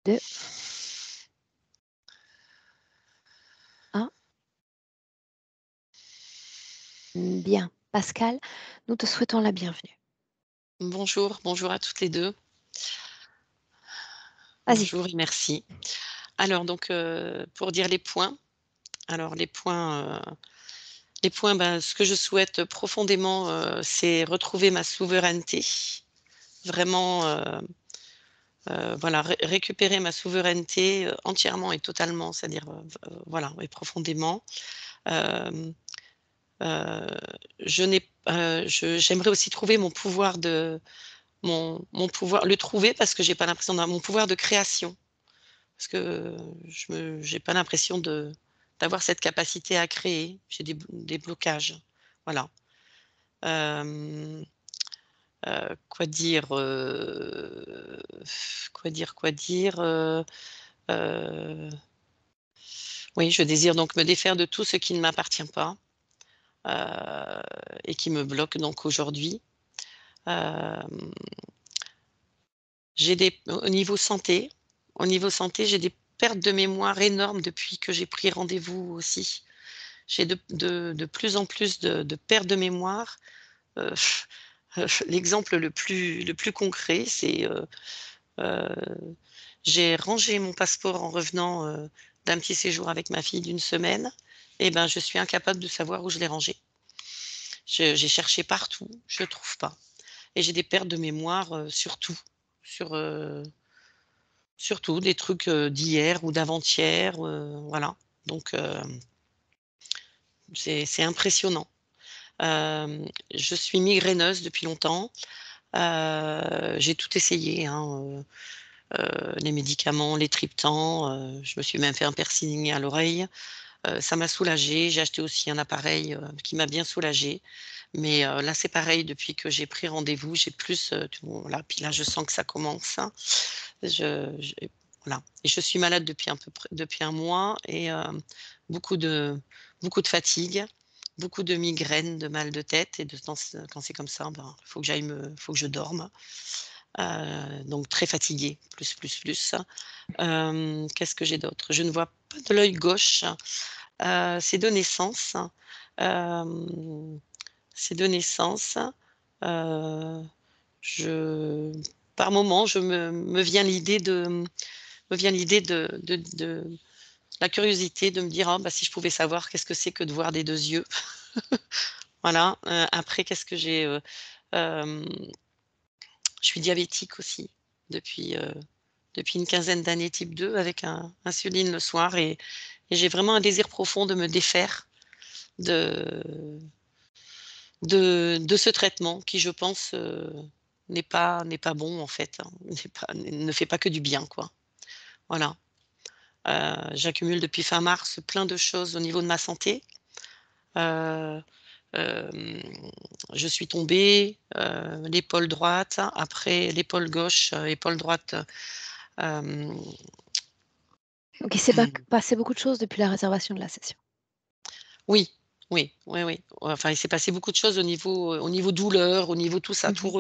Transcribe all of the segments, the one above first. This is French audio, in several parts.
2, 1. Bien. Pascal, nous te souhaitons la bienvenue. Bonjour, bonjour à toutes les 2. Vas-y. Bonjour et merci. Alors donc, pour dire les points, alors les points, ben, ce que je souhaite profondément, c'est retrouver ma souveraineté. Vraiment, voilà, récupérer ma souveraineté, entièrement et totalement, c'est-à-dire, voilà et profondément. Hem, heu, j'aimerais aussi trouver mon pouvoir mon pouvoir le trouver parce que j'ai pas l'impression d'avoir mon pouvoir de création. Parce que j'ai pas l'impression d'avoir cette capacité à créer. J'ai des blocages. Voilà. Hem, quoi dire? Quoi dire, quoi dire? Heu, oui, je désire donc me défaire de tout ce qui ne m'appartient pas, et qui me bloque donc aujourd'hui. Hem, j'ai des au niveau santé, j'ai des pertes de mémoire énormes depuis que j'ai pris rendez-vous aussi. J'ai de plus en plus de pertes de mémoire. Heu, l'exemple le plus concret, c'est, heu, j'ai rangé mon passeport en revenant, d'un petit séjour avec ma fille d'une semaine et ben, je suis incapable de savoir où je l'ai rangé. J'ai cherché partout, je le trouve pas et j'ai des pertes de mémoire, sur tout, sur, sur tout, des trucs, d'hier ou d'avant-hier, voilà. Donc, c'est impressionnant. Je suis migraineuse depuis longtemps. J'ai tout essayé, hein, les médicaments, les triptans, je me suis même fait un piercing à l'oreille. Ça m'a soulagée. J'ai acheté aussi un appareil, qui m'a bien soulagée. Mais, là, c'est pareil depuis que j'ai pris rendez-vous, j'ai plus, voilà, puis là, je sens que ça commence, hein. J'ai voilà et je suis malade depuis un mois et beaucoup de beaucoup de fatigue, beaucoup de migraines, de mal de tête et de quand c'est comme ça, ben, faut que je dorme. Donc très fatiguée, plus. Qu'est-ce que j'ai d'autre? Je ne vois pas de l'œil gauche, c'est de naissance. Hem, c'est de naissance. Heu, je par moment, me vient l'idée de la curiosité de me dire: «Ah bah, si je pouvais savoir qu'est-ce que c'est que de voir des 2 yeux?» Voilà, après qu'est-ce que j'ai, hem, je suis diabétique aussi depuis, depuis une quinzaine d'années type 2 avec un insuline le soir et j'ai vraiment un désir profond de me défaire de de ce traitement qui je pense, n'est pas bon en fait, hein, ne fait pas que du bien quoi. Voilà. J'accumule depuis fin mars plein de choses au niveau de ma santé. Heu, hem, je suis tombée, l'épaule droite, après l'épaule gauche, épaule droite, hem, Donc il s'est passé beaucoup de choses depuis la réservation de la session. oui, oui, oui, oui. Enfin, il s'est passé beaucoup de choses au niveau douleur, au niveau tout ça, Mmh. tout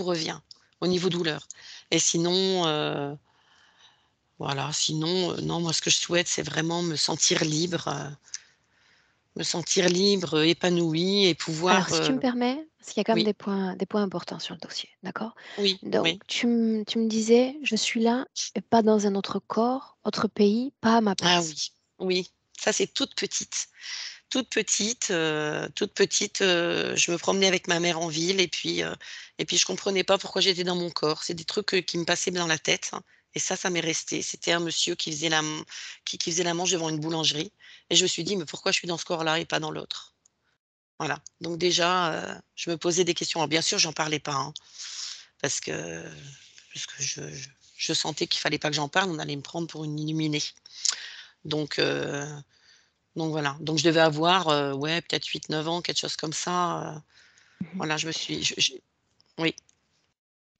revient au niveau douleur et sinon, voilà, sinon, non, moi ce que je souhaite, c'est vraiment me sentir libre, épanouie et Alors pouvoir, si tu me permets, parce qu'il y a quand même oui, des points importants sur le dossier, d'accord? oui, Donc oui. tu me disais: «Je suis là et pas dans un autre corps, autre pays, pas à ma Ah place». oui, oui, ça c'est toute petite, je me promenais avec ma mère en ville et puis je comprenais pas pourquoi j'étais dans mon corps. C'est des trucs, qui me passaient dans la tête, hein, et ça m'est resté. C'était un monsieur qui faisait la manche devant une boulangerie et je me suis dit: «Mais pourquoi je suis dans ce corps-là et pas dans l'autre?» Voilà, donc déjà, je me posais des questions. Alors bien sûr, j'en parlais pas, hein, parce que je sentais qu'il fallait pas que j'en parle, on allait me prendre pour une illuminée. Donc heu, donc voilà, donc je devais avoir, ouais, peut-être 8 9 ans, quelque chose comme ça, Mmh. voilà, je me suis je oui,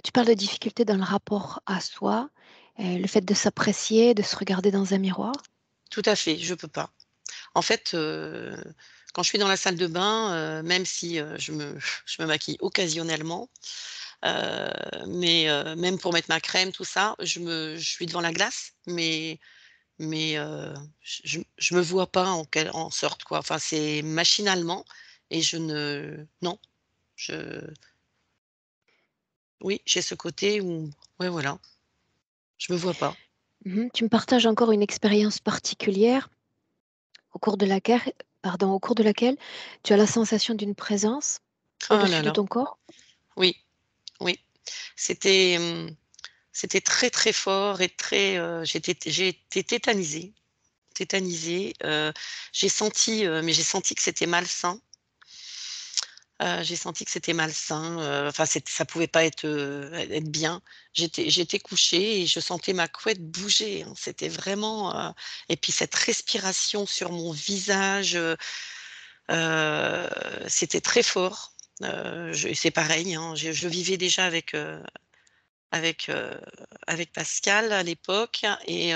Tu parles de difficultés dans le rapport à soi, le fait de s'apprécier, de se regarder dans un miroir? tout à fait, je peux pas. En fait, quand je suis dans la salle de bain, même si, je me je me maquille occasionnellement, Même pour mettre ma crème, tout ça, je suis devant la glace, je me vois pas en sorte, quoi. Enfin, c'est machinalement et je ne non, je oui, j'ai ce côté où ouais, voilà, je me vois pas. Tu me partages encore une expérience particulière au cours de laquelle tu as la sensation d'une présence Oh là au-dessus de là, ton corps? oui, oui. C'était, c'était très, très fort et très, j'ai été tétanisée, tétanisée, mais j'ai senti que c'était malsain. J'ai senti que c'était malsain, enfin ça pouvait pas être bien. J'étais couchée et je sentais ma couette bouger, hein. C'était vraiment, et puis cette respiration sur mon visage, heu, c'était très fort. Je C'est pareil, hein, je vivais déjà avec, heu, avec Pascal à l'époque et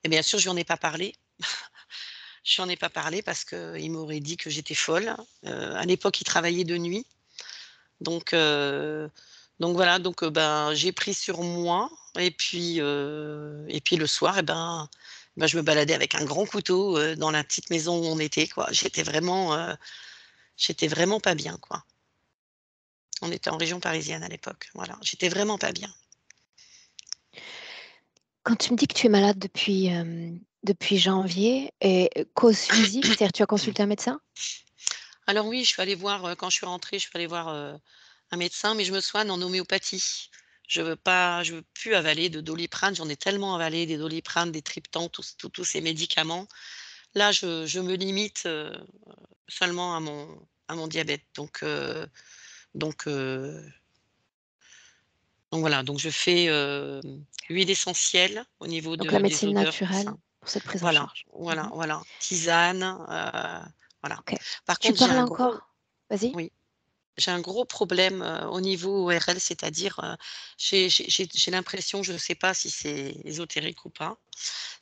bien sûr je lui en ai pas parlé. Je lui en ai pas parlé parce qu'il m'aurait dit que j'étais folle. À l'époque, il travaillait de nuit. Donc heu, donc voilà, ben, j'ai pris sur moi et puis le soir je me baladais avec un grand couteau, dans la petite maison où on était, quoi. J'étais vraiment pas bien, quoi. On était en région parisienne à l'époque, voilà. J'étais vraiment pas bien. Quand tu me dis que tu es malade depuis janvier et cause physique, c'est-à-dire tu as consulté un médecin? Alors oui, je suis allée voir, quand je suis rentrée, je suis allée voir, un médecin, mais je me soigne en homéopathie. Je veux plus avaler de Doliprane, j'en ai tellement avalé des Doliprane, des triptans, tous ces médicaments. Là, je me limite, seulement à mon diabète. Donc heu, donc voilà, donc je fais, huile essentielle au niveau Donc la des médecine odeurs, tout naturelle ça. pour cette prise en Voilà, charge. voilà, Mmh. voilà. Tisane, voilà. OK. Par Tu contre, j'ai parles un gros encore vas-y. oui. J'ai un gros problème, au niveau ORL, c'est-à-dire, j'ai l'impression, je ne sais pas si c'est ésotérique ou pas,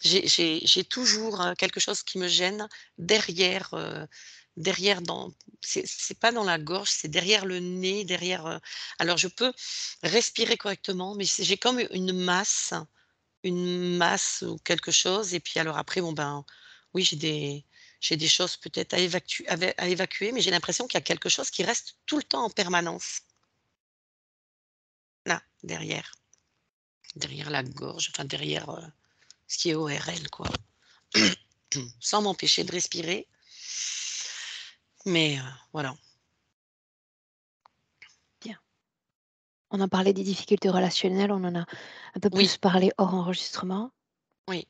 j'ai toujours, quelque chose qui me gêne derrière, derrière dans c'est pas dans la gorge, c'est derrière le nez, alors je peux respirer correctement, mais j'ai comme une masse ou quelque chose et puis alors après bon ben, oui j'ai des choses peut-être à évacuer, mais j'ai l'impression qu'il y a quelque chose qui reste tout le temps en permanence, là, derrière la gorge, enfin derrière, ce qui est ORL quoi. Sans m'empêcher de respirer, mais voilà. Bien. On a parlé des difficultés relationnelles, on en a un peu Oui, plus parlé hors enregistrement. oui,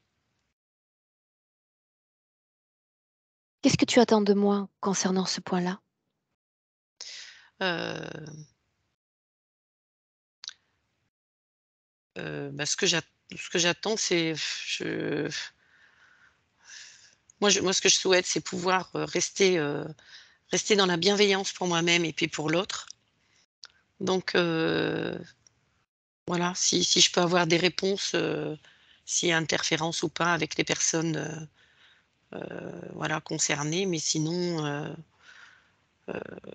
Qu'est-ce que tu attends de moi concernant ce point-là? heu bah, ce que j'attends, c'est je moi ce que je souhaite, c'est pouvoir, rester dans la bienveillance pour moi-même et puis pour l'autre. Donc voilà, si je peux avoir des réponses, s'il y a interférence ou pas avec les personnes, voilà, concernées, mais sinon,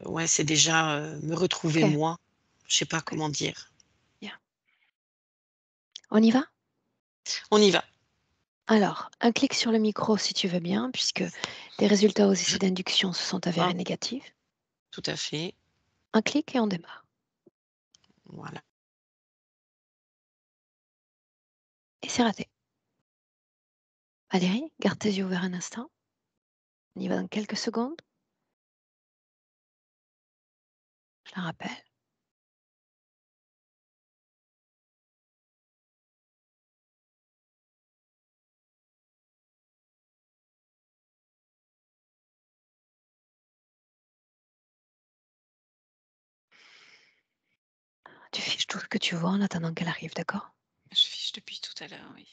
ouais, c'est déjà, me retrouver OK, moi. Je sais pas OK, comment dire. bien. On y va? On y va. Alors, un clic sur le micro si tu veux bien, puisque tes résultats aux essais d'induction se sont avérés Ah, négatifs. tout à fait, Un clic et on démarre. voilà. Et c'est raté. Valérie, garde tes yeux ouverts un instant. On y va dans quelques secondes. Je la rappelle. Tu fiches tout ce que tu vois en attendant qu'elle arrive, d'accord? Je fiche depuis tout à l'heure, oui.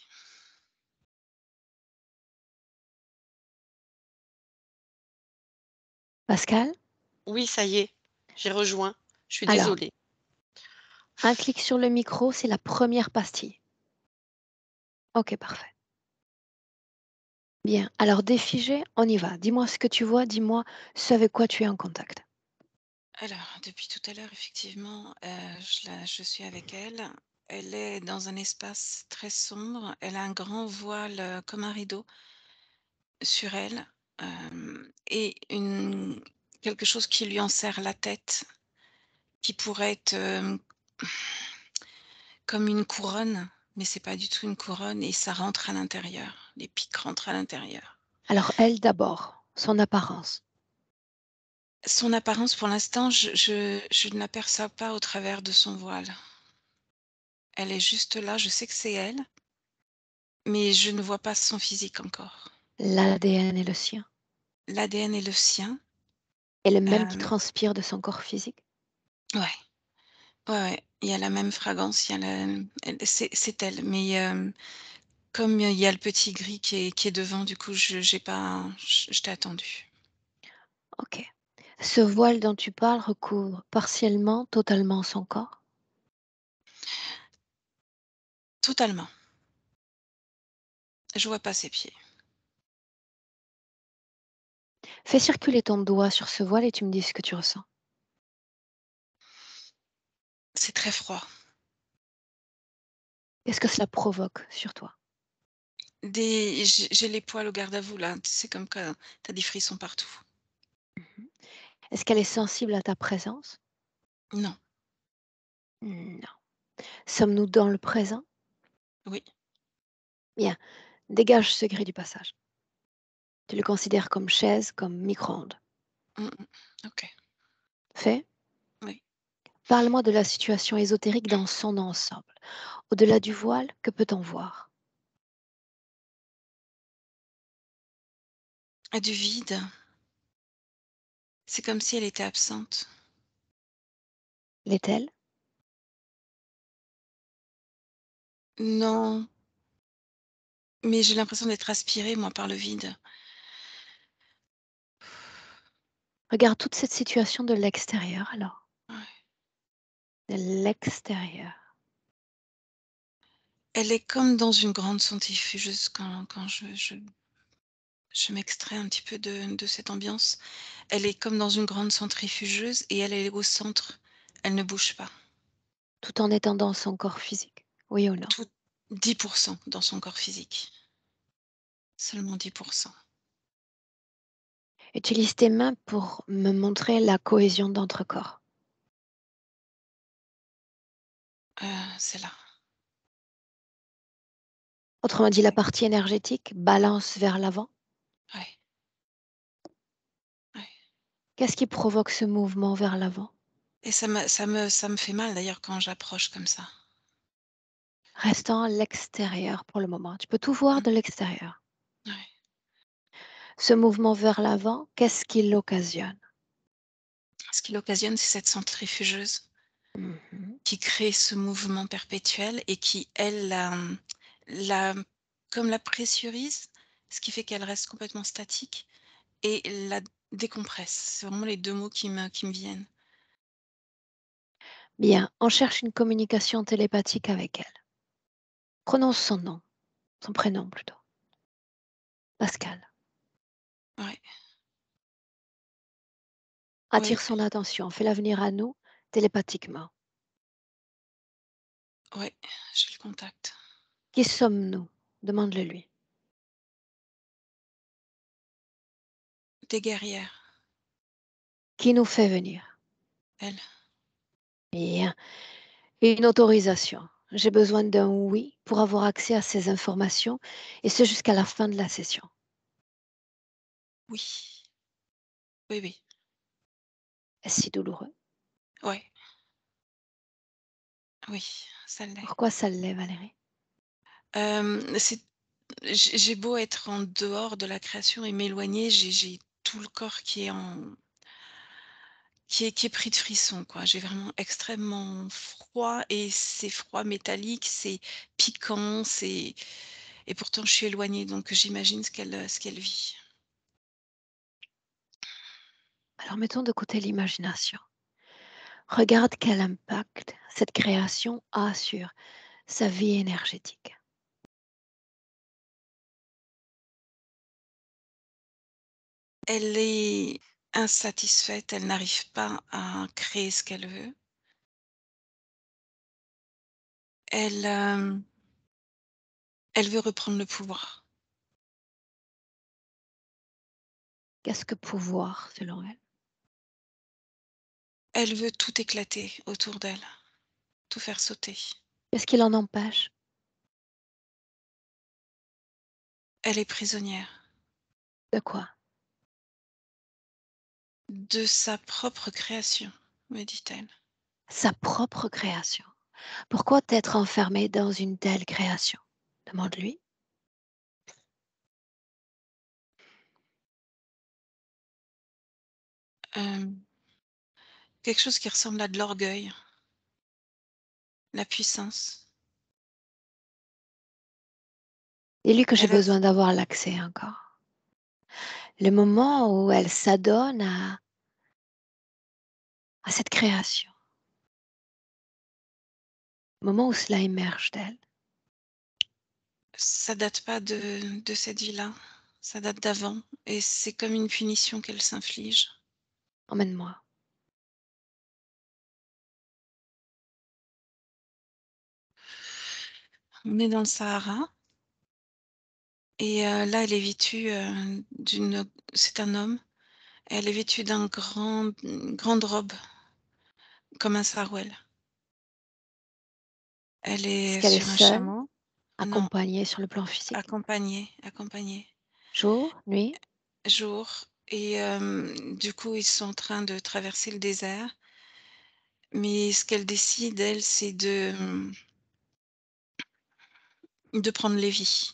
Pascal? Oui, ça y est, j'ai rejoint. Je suis Alors, désolée. un clic sur le micro, c'est la première pastille. Ok, parfait. Bien. Alors, défigé, on y va. Dis-moi ce que tu vois, dis-moi ce avec quoi tu es en contact. Alors, depuis tout à l'heure, effectivement, je suis avec elle. Elle est dans un espace très sombre. Elle a un grand voile, comme un rideau sur elle, et une quelque chose qui lui enserre la tête, qui pourrait être, comme une couronne, mais c'est pas du tout une couronne et ça rentre à l'intérieur. Les pics rentrent à l'intérieur. Alors elle d'abord, son apparence. Son apparence, pour l'instant, je ne l'aperçois pas au travers de son voile. Elle est juste là, je sais que c'est elle, mais je ne vois pas son physique encore. L'ADN est le sien. L'ADN est le sien. Et le même qui Hem, transpire de son corps physique. ouais, ouais, ouais, il y a la même fragrance, il y a la elle c'est elle, mais comme il y a le petit gris qui est devant, du coup, je j'ai pas je t'ai attendu. OK. Ce voile dont tu parles recouvre partiellement, totalement son corps? Totalement. Je vois pas ses pieds. Fais circuler ton doigt sur ce voile et tu me dis ce que tu ressens. C'est très froid. Qu'est-ce que cela provoque sur toi? J'ai les poils au garde à vous là, tu sais comme quand tu as des frissons partout. Mmh. Est-ce qu'elle est sensible à ta présence? Non, Non. Sommes-nous dans le présent? oui, Bien, dégage ce gris du passage. Tu le considères comme chaise, comme micro-ondes. mmh mh. OK, Fait? oui. Parle-moi de la situation ésotérique dans son ensemble. Au-delà du voile, que peut-on voir? Ah, du vide, c'est comme si elle était absente. L'est-elle? Non, mais j'ai l'impression d'être aspirée moi par le vide. Regarde toute cette situation de l'extérieur alors. Ouais. De l'extérieur. Elle est comme dans une grande centrifugeuse quand je m'extrais un petit peu de cette ambiance. Elle est comme dans une grande centrifugeuse et elle est au centre. Elle ne bouge pas. Tout en étant dans son corps physique. Oui ou non? Tout 10% dans son corps physique. Seulement 10%. Utilise tes mains pour me montrer la cohésion d'entre corps. C'est là. Autrement dit, la Ouais, partie énergétique balance vers l'avant. ouais, ouais, Qu'est-ce qui provoque ce mouvement vers l'avant? et ça me fait mal d'ailleurs quand j'approche comme ça. Restant à l'extérieur pour le moment. Tu peux tout voir Mmh, de l'extérieur. ouais. Ce mouvement vers l'avant, qu'est-ce qui l'occasionne? Ce qui l'occasionne, c'est cette centrifugeuse Mhm. qui crée ce mouvement perpétuel et qui, elle, la comme la pressurise, ce qui fait qu'elle reste complètement statique et la décompresse. C'est vraiment les 2 mots qui me viennent. Bien, on cherche une communication télépathique avec elle. Prononce son nom, son prénom plutôt. Pascal. Ouais, Attire ouais, son attention, fais-la venir à nous télépathiquement. ouais, j'ai le contact. Qui sommes-nous? Demande-le lui. Des guerrières, Qui nous fait venir? elle. Bien. Une autorisation. J'ai besoin d'un oui pour avoir accès à ces informations et ce jusqu'à la fin de la session. Oui, oui, oui, Est-ce si douloureux? ouais, oui, ça l'est. Pourquoi ça l'est, Valérie? C'est j'ai beau être en dehors de la création et m'éloigner, j'ai tout le corps qui est pris de frissons, quoi. J'ai vraiment extrêmement froid et c'est froid métallique, c'est piquant, c'est et pourtant je suis éloignée donc j'imagine ce qu'elle vit. Alors mettons de côté l'imagination. Regarde quel impact cette création a sur sa vie énergétique. Elle est insatisfaite, elle n'arrive pas à créer ce qu'elle veut. Elle, elle veut reprendre le pouvoir. Qu'est-ce que pouvoir selon elle? Elle veut tout éclater autour d'elle, tout faire sauter. Qu'est-ce qui l'en empêche? Elle est prisonnière De quoi? de sa propre création, me dit-elle. Sa propre création. Pourquoi t'être enfermée dans une telle création? Demande-lui. Hem, Quelque chose qui ressemble à de l'orgueil, la puissance. Dis-lui que j'ai Elle a besoin d'avoir l'accès encore. Le moment où elle s'adonne à cette création, le moment où cela émerge d'elle. Ça date pas de cette vie-là, ça date d'avant et c'est comme une punition qu'elle s'inflige. Emmène-moi. On est dans le Sahara et là, elle est vêtue, d'une c'est un homme, elle est vêtue une grande robe comme un sarouel. Elle Est-ce est qu'elle est sur un seule, chameau. Non, accompagnée sur le plan physique? accompagnée, Jour, nuit? jour et du coup, ils sont en train de traverser le désert, mais ce qu'elle décide, elle, c'est de prendre Lévi,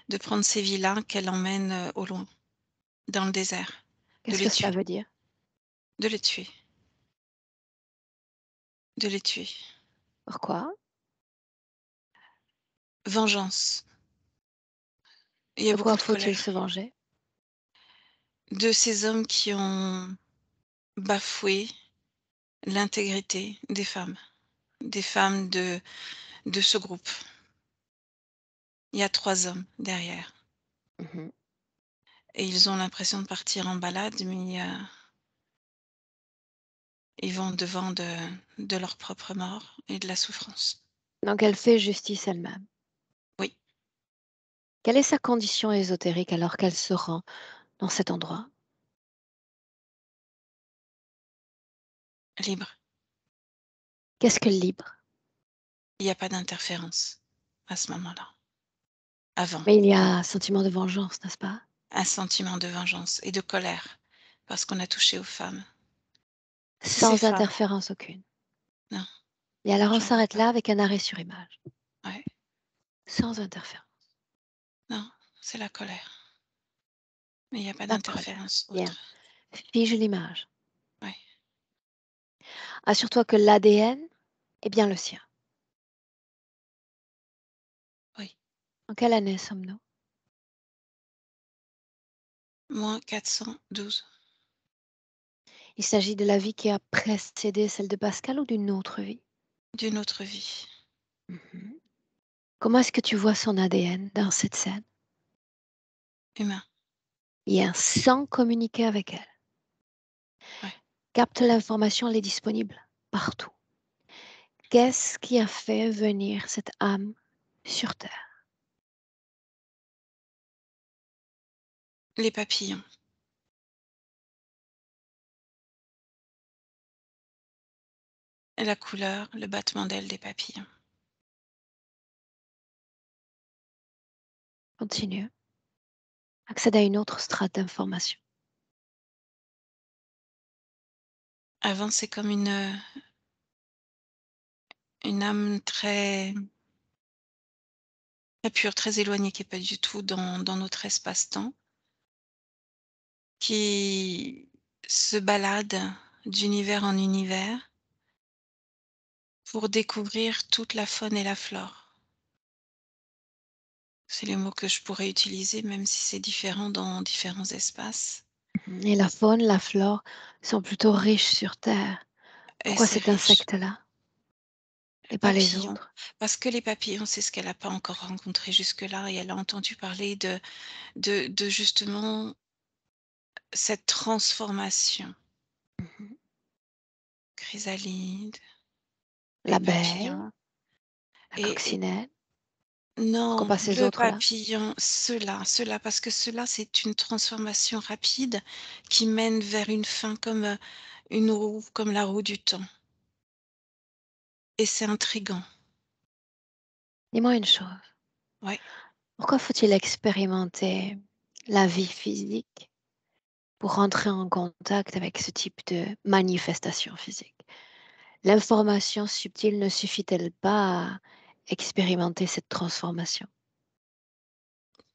de prendre ces vies-là qu'elle emmène, au loin, dans le désert, de Qu'est-ce les que cela tuer, veut dire? de les tuer, de les tuer. Pourquoi? Vengeance. Il y a De beaucoup quoi de faut-il colère. se venger? De ces hommes qui ont bafoué l'intégrité des femmes de ce groupe. Il y a 3 hommes derrière Mhm. et ils ont l'impression de partir en balade, mais ils vont devant de leur propre mort et de la souffrance. Donc elle fait justice elle-même. Oui, Quelle est sa condition ésotérique alors qu'elle se rend dans cet endroit? libre. Qu'est-ce que libre? Il y a pas d'interférence à ce moment-là. Avant, Mais il y a un sentiment de vengeance, n'est-ce pas? un sentiment de vengeance et de colère parce qu'on a touché aux femmes. Ces Sans femmes, interférence aucune. non, Et alors on j'en veux s'arrête pas. là avec un arrêt sur image. Ouais, Sans interférence. non, c'est la colère, mais il y a pas La colère. d'interférence Bien. autre. Fige l'image. Ouais, Assure-toi que l'ADN est bien le sien. oui. En quelle année sommes-nous? -412. Il s'agit de la vie qui a précédé celle de Pascal ou d'une autre vie? D'une autre vie. Mhm. Comment est-ce que tu vois son ADN dans cette scène? Humain, Il y a un sans communiquer avec elle. ouais. Capte l'information, elle est disponible partout. Qu'est-ce qui a fait venir cette âme sur Terre? Les papillons, la couleur, le battement d'ailes des papillons. Continue. Accède à une autre strate d'information. Avant, c'est comme une âme très pure, très éloignée, qui est pas du tout dans notre espace-temps, qui se balade d'univers en univers pour découvrir toute la faune et la flore. C'est les mots que je pourrais utiliser, même si c'est différent dans différents espaces. Et la faune, la flore sont plutôt riches sur Terre. Et Pourquoi c'est cet riche. insecte-là et pas les Papillons, autres? parce que les papillons, c'est ce qu'elle n'a pas encore rencontré jusque-là et elle a entendu parler de justement cette transformation. Mmh. Chrysalide et L'abeille, papillon la et coccinelle, pourquoi non, pas ces le autres-là? papillon, ceux-là, parce que ceux-là, c'est une transformation rapide qui mène vers une fin comme, une roue, comme la roue du temps et c'est intriguant. Dis-moi une chose, Ouais. pourquoi faut-il expérimenter la vie physique pour rentrer en contact avec ce type de manifestation physique? L'information subtile ne suffit-elle pas à expérimenter cette transformation?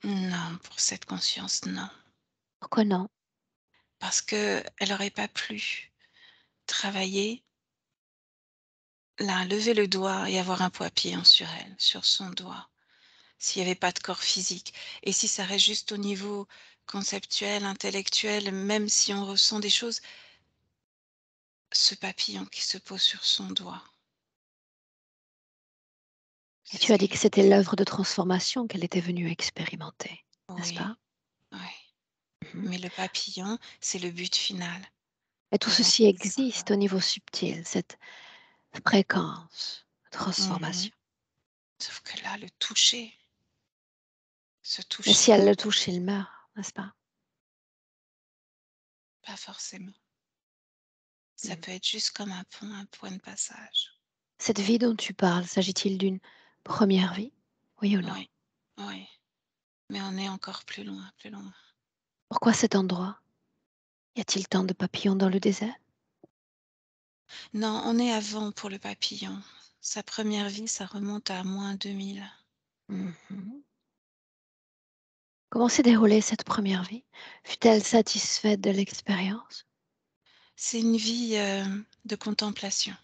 Non, pour cette conscience, non. Pourquoi non? Parce qu'elle aurait pas pu travailler, là, lever le doigt et avoir un papillon sur elle, sur son doigt, s'il y avait pas de corps physique et si ça reste juste au niveau conceptuel, intellectuel, même si on ressent des choses, ce papillon qui se pose sur son doigt, Et tu as dit c'est que c'était l'œuvre de transformation qu'elle était venue expérimenter, n'est-ce oui, pas? ouais, Mmh. mais le papillon, c'est le but final Et tout de ceci rentrer dans existe au niveau subtil, cette fréquence de mmh transformation. sauf que là, le toucher, ce Mais si toucher, elle le touche, il meurt, n'est-ce pas? pas forcément. Ça Mmh. peut être juste comme un pont, un point de passage. Cette vie dont tu parles, s'agit-il d'une première vie? Oui ou non? Oui, oui, mais on est encore plus loin, plus loin. Pourquoi cet endroit? Y a-t-il tant de papillons dans le désert? Non, on est avant pour le papillon. Sa première vie, ça remonte à -2000. Mmh. Comment s'est déroulée cette première vie? Fut-elle satisfaite de l'expérience? C'est une vie, de contemplation.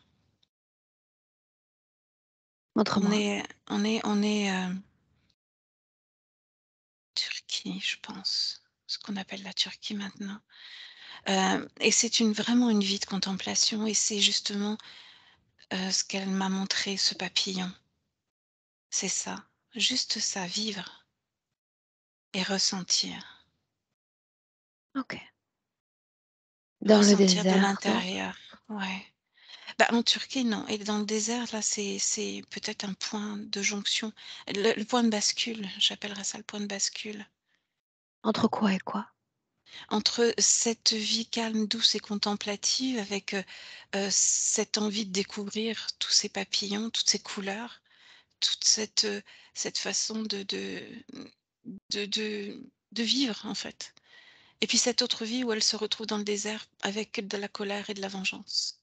On Montre-moi. est on est, Turquie, je pense, ce qu'on appelle la Turquie maintenant. Et c'est vraiment une vie de contemplation et c'est justement, ce qu'elle m'a montré, ce papillon. C'est ça, juste ça, vivre et ressentir. OK. Dans le Ressentir de désert, donc? l'intérieur, ouais. Bah, en Turquie, non et dans le désert, là, c'est peut-être un point de jonction. Le point de bascule, j'appellerais ça le point de bascule. Entre quoi et quoi? Entre cette vie calme, douce et contemplative avec, cette envie de découvrir tous ces papillons, toutes ces couleurs, toute cette façon de vivre, en fait. Et puis cette autre vie où elle se retrouve dans le désert avec de la colère et de la vengeance.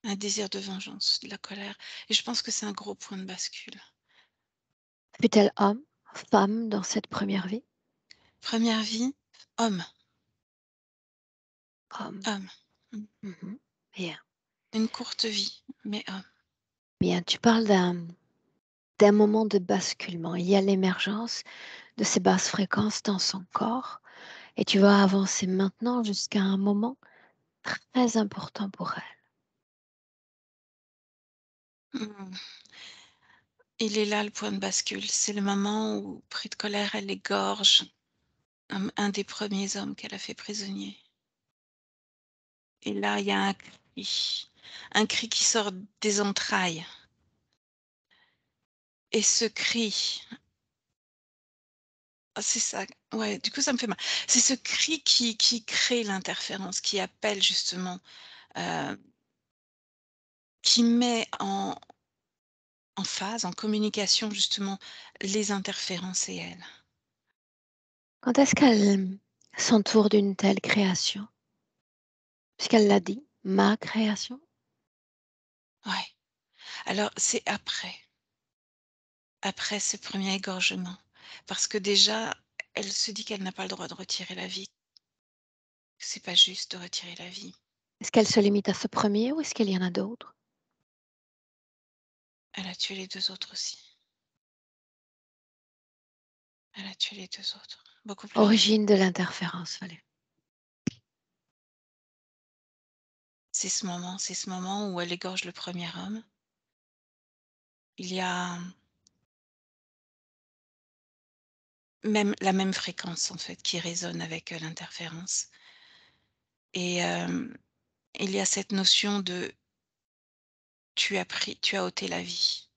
Un désir de vengeance, de la colère et je pense que c'est un gros point de bascule. Fut-elle homme, femme dans cette première vie? Première vie, homme, Homme. homme. Mmh. Mmh. Bien. Une courte vie, mais homme. Bien, tu parles d'un moment de basculement. Il y a l'émergence de ces basses fréquences dans son corps et tu vas avancer maintenant jusqu'à un moment très important pour elle. Mmh. Il est là le point de bascule. C'est le moment où, pris de colère, elle égorge un des premiers hommes qu'elle a fait prisonnier. Et là, il y a un cri qui sort des entrailles. Et ce cri, ah, c'est ça, ouais, du coup, ça me fait mal. C'est ce cri qui crée l'interférence, qui appelle justement, heu, qui met en phase, en communication justement les interférences et elle. Quand est-ce qu'elle s'entoure d'une telle création? Puisqu'elle l'a dit, ma création? Ouais. Alors c'est après ce premier égorgement, parce que déjà, elle se dit qu'elle n'a pas le droit de retirer la vie, que c'est pas juste de retirer la vie. Est-ce qu'elle se limite à ce premier ou est-ce qu'il y en a d'autres? Elle a tué les 2 autres aussi. Elle a tué les 2 autres, beaucoup plus vite. Origine de l'interférence, Valérie. C'est ce moment où elle égorge le premier homme. Il y a même la même fréquence en fait qui résonne avec, l'interférence et il y a cette notion de tu as ôté la vie.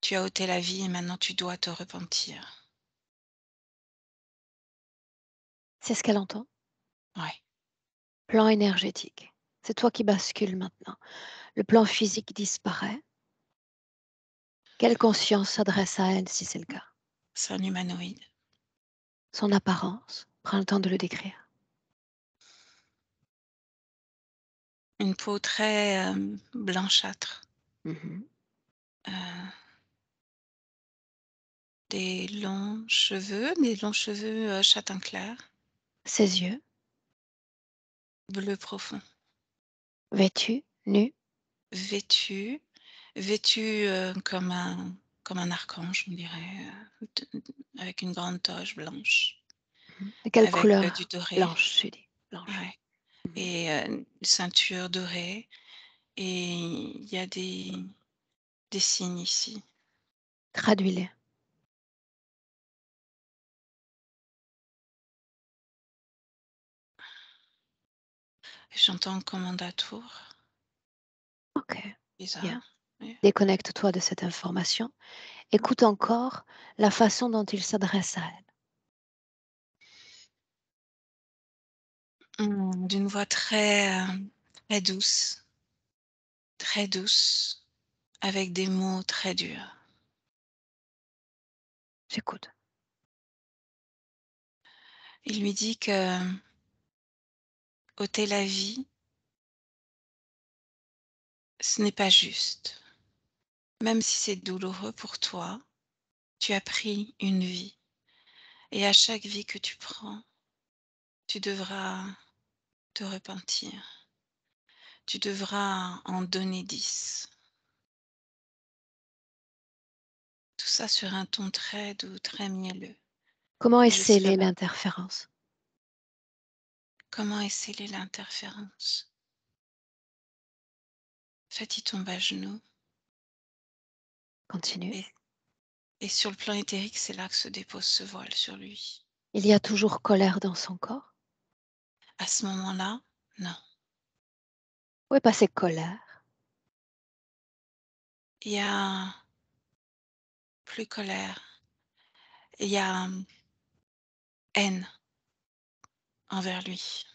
Tu as ôté la vie et maintenant tu dois te repentir. C'est ce qu'elle entend? Ouais, Plan énergétique. C'est toi qui bascules maintenant. Le plan physique disparaît. Quelle conscience s'adresse à elle si c'est le cas? c'est un humanoïde. Son apparence, prends le temps de le décrire. Une peau très, blanchâtre, Mhm. heu, des longs cheveux, châtain clair, Ses yeux, bleu profond. vêtu, nu, Vêtu vêtu, comme un archange, on dirait, d avec une grande toge blanche, de quelle avec, du couleur? doré, Blanche, tu dis. Blanche. ouais Mhm. et une ceinture dorée et il y a des signes ici. Traduis-les. J'entends Commandatur, Ok, bien. bizarre, oui. Déconnecte-toi de cette information. Écoute encore la façon dont il s'adresse à elle. D'une voix très douce, avec des mots très durs. J'écoute. Il lui dit que ôter la vie, ce n'est pas juste. Même si c'est douloureux pour toi, tu as pris une vie et à chaque vie que tu prends, tu devras te repentir. Tu devras en donner 10. Tout ça sur un ton très doux, très mielleux. Comment est Et je suis scellée là-bas. l'interférence? Comment est scellée l'interférence? Fais-y tombe à genoux Continue. et et sur le plan éthérique, c'est là que se dépose ce voile sur lui. Il y a toujours colère dans son corps. À ce moment-là, non. Où est passée colère? Il y a plus colère, il y a, haine envers lui,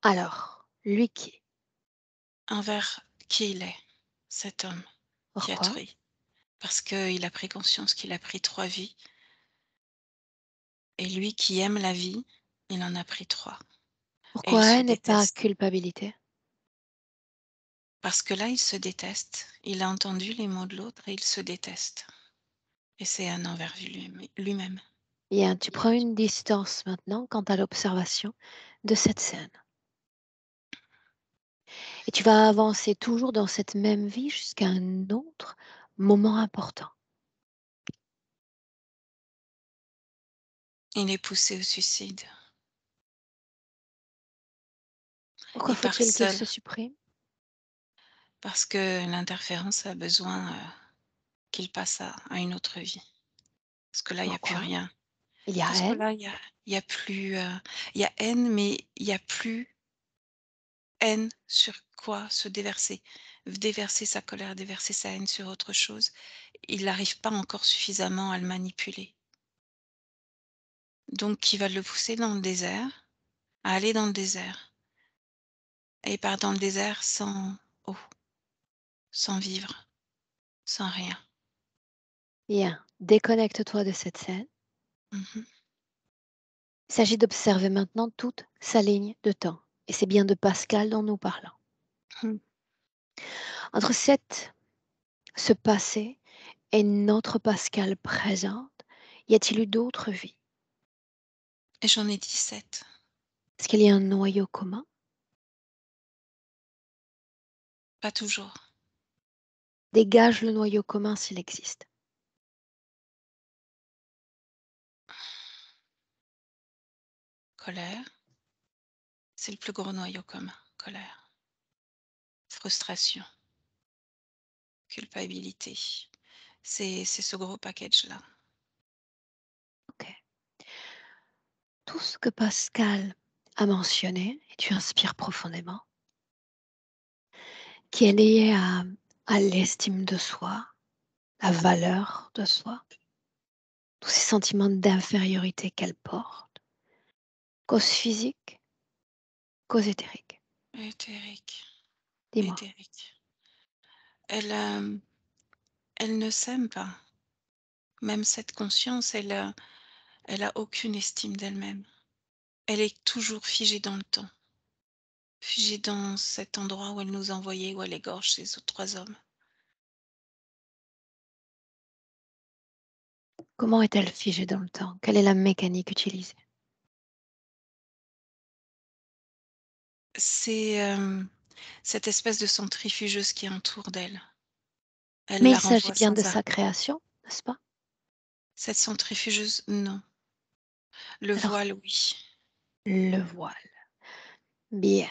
Alors, lui qui? envers qui il est, cet homme qui a Pourquoi? truie. Parce qu'il a pris conscience qu'il a pris 3 vies et lui qui aime la vie, il en a pris 3 et il Pourquoi se elle n'est pas déteste. culpabilité? Parce que là, il se déteste. Il a entendu les mots de l'autre et il se déteste et c'est un envers lui-même. Bien, tu prends une distance maintenant quant à l'observation de cette scène. Et tu vas avancer toujours dans cette même vie jusqu'à un autre moment important. Il est poussé au suicide. Pourquoi Il part faut-il qu'il seul se supprime? parce que l'interférence a besoin, qu'il passe à une autre vie. Parce que là, il y a plus Pourquoi? rien. Il y a Parce que haine, là, il y a plus, il y a haine, mais il y a plus haine sur quoi se déverser. Déverser sa colère, déverser sa haine sur autre chose. Il n'arrive pas encore suffisamment à le manipuler. Donc qui va le pousser dans le désert, à aller dans le désert et il part dans le désert sans eau, sans vivre, sans rien. bien, déconnecte-toi de cette scène. Mmh. Il s'agit d'observer maintenant toute sa ligne de temps. Et c'est bien de Pascal dont nous parlons. Mmh. Entre ce passé et notre Pascal présente, y a-t-il eu d'autres vies? Et j'en ai 17. Est-ce qu'il y a un noyau commun? Pas toujours. Dégage le noyau commun s'il existe. Colère, c'est le plus gros noyau commun. Colère, frustration, culpabilité. C'est ce gros package-là. tout ce que Pascal a mentionné, et tu inspires profondément, qui est lié à l'estime de soi, la valeur de soi, tous ces sentiments d'infériorité qu'elle porte, cause physique, cause éthérique. Éthérique, Dis-moi, éthérique. Elle ne s'aime pas. Même cette conscience, elle a aucune estime d'elle-même. Elle est toujours figée dans le temps, figée dans cet endroit où elle nous a envoyés, où elle égorge ces autres 3 hommes. comment est-elle figée dans le temps? Quelle est la mécanique utilisée? C'est, cette espèce de centrifugeuse qui entoure d'elle. Elle Mais la il s'agit renvoie bien de sans sa arrêt. création, n'est-ce pas? Cette centrifugeuse, non. Le Alors, voile, oui. le voile. Bien.